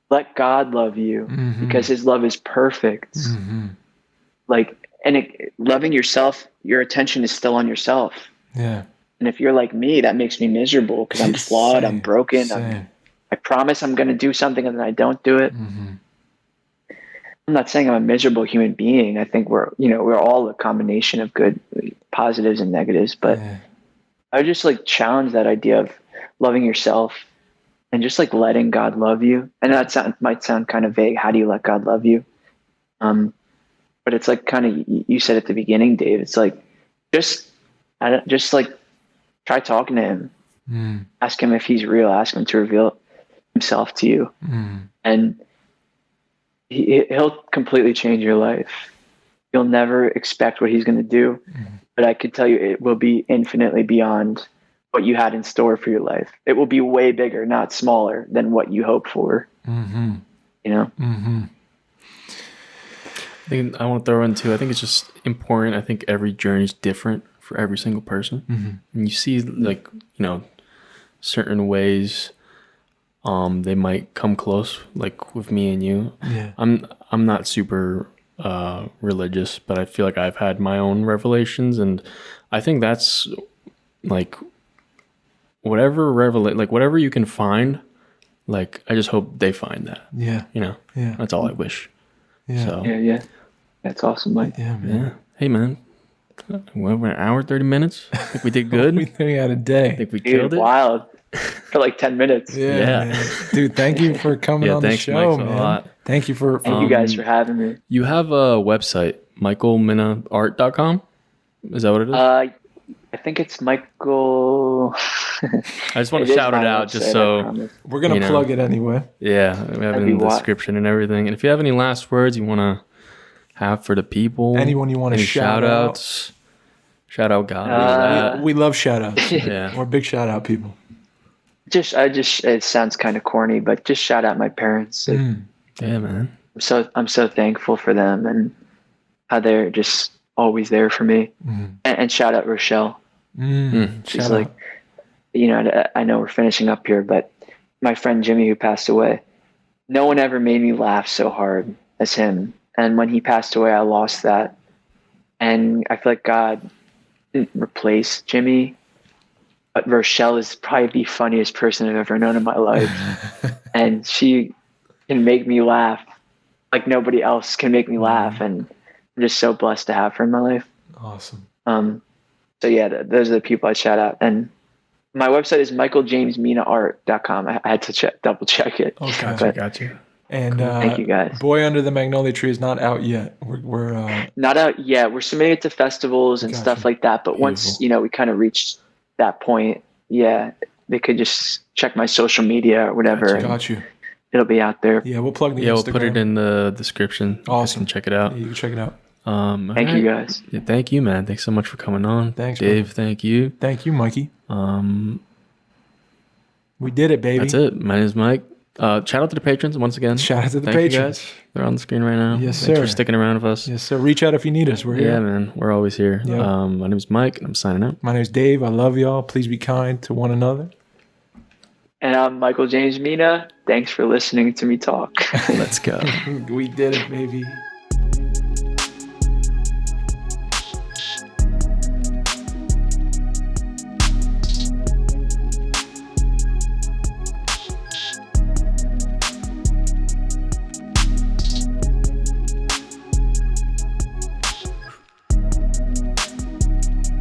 Let God love you, because his love is perfect. Like, and loving yourself, your attention is still on yourself. Yeah. And if you're like me, that makes me miserable, because I'm flawed, I'm broken. I promise I'm going to do something and then I don't do it. I'm not saying I'm a miserable human being. I think we're all a combination of good positives and negatives, but I would just like challenge that idea of loving yourself and just like letting God love you. And that might sound kind of vague. How do you let God love you? But it's like kind of, you said at the beginning, Dave, it's like, just like try talking to him, ask him if he's real, ask him to reveal himself to you. And he'll completely change your life. You'll never expect what he's going to do, but I could tell you it will be infinitely beyond what you had in store for your life. It will be way bigger, not smaller than what you hoped for. You know? I think I want to throw in too. I think it's just important. I think every journey is different for every single person, and you see like, you know, certain ways they might come close, like with me and you. Yeah. I'm not super religious, but I feel like I've had my own revelations, and I think that's like whatever you can find, like I just hope they find that. Yeah. You know? Yeah. That's all I wish. Yeah. So Yeah. That's awesome, Mike. Yeah, man. yeah. Hey man. We're an hour, 30 minutes. I think we did good. We had a day. I think we Dude, killed it. wild. For like 10 minutes. Yeah. Man. Dude, thank you for coming on thanks, the show, Mike, man. a lot. Thank you for Thank you guys for having me. You have a website, michaelminaart.com? Is that what it is? I think it's Michael. I just want It to is shout it my out website, just I so, promise. we're gonna you know. plug it anyway. yeah, we have it in the description and everything. And if you have any last words you want to have for the people, Anyone you wanna any shout out? outs, shout out God. We love shout outs. Yeah. We're big shout out people. It sounds kind of corny, but just shout out my parents. Like, Yeah, man. I'm so thankful for them and how they're just always there for me. And shout out Rochelle. She's Shout like, out. you know, I know we're finishing up here, but my friend Jimmy, who passed away, no one ever made me laugh so hard as him. And when he passed away, I lost that. And I feel like God didn't replace Jimmy, but Rochelle is probably the funniest person I've ever known in my life. And she can make me laugh like nobody else can make me laugh. And I'm just so blessed to have her in my life. Awesome. So yeah, those are the people I shout out. And my website is michaeljamesminaart.com. I had to double check it. Okay. But Got you. And thank you guys. Boy Under the Magnolia Tree is not out yet. We're Not out yet. We're submitting it to festivals and Gotcha. stuff like that. But once, Beautiful. you know, we kind of reached that point, yeah, they could just check my social media or whatever. and got you. It'll be out there. Yeah, we'll plug the Yeah, Instagram. we'll put it in the description. Awesome. You can check it out. Yeah, you can check it out. Thank you guys. Yeah, thank you, man. Thanks so much for coming on. Thanks, Dave. brother. Thank you. Thank you, Mikey. We did it, baby. That's it. My name is Mike. Shout out to the patrons once again. Shout out to the Thank you patrons. guys. They're on the screen right now. Yes, Thanks sir. for sticking around with us. Yes, so reach out if you need us. We're here. Yeah, man. We're always here. Yeah. My name is Mike, and I'm signing out. My name's Dave. I love y'all. Please be kind to one another. And I'm Michael James Mina. Thanks for listening to me talk. Let's go. We did it, baby.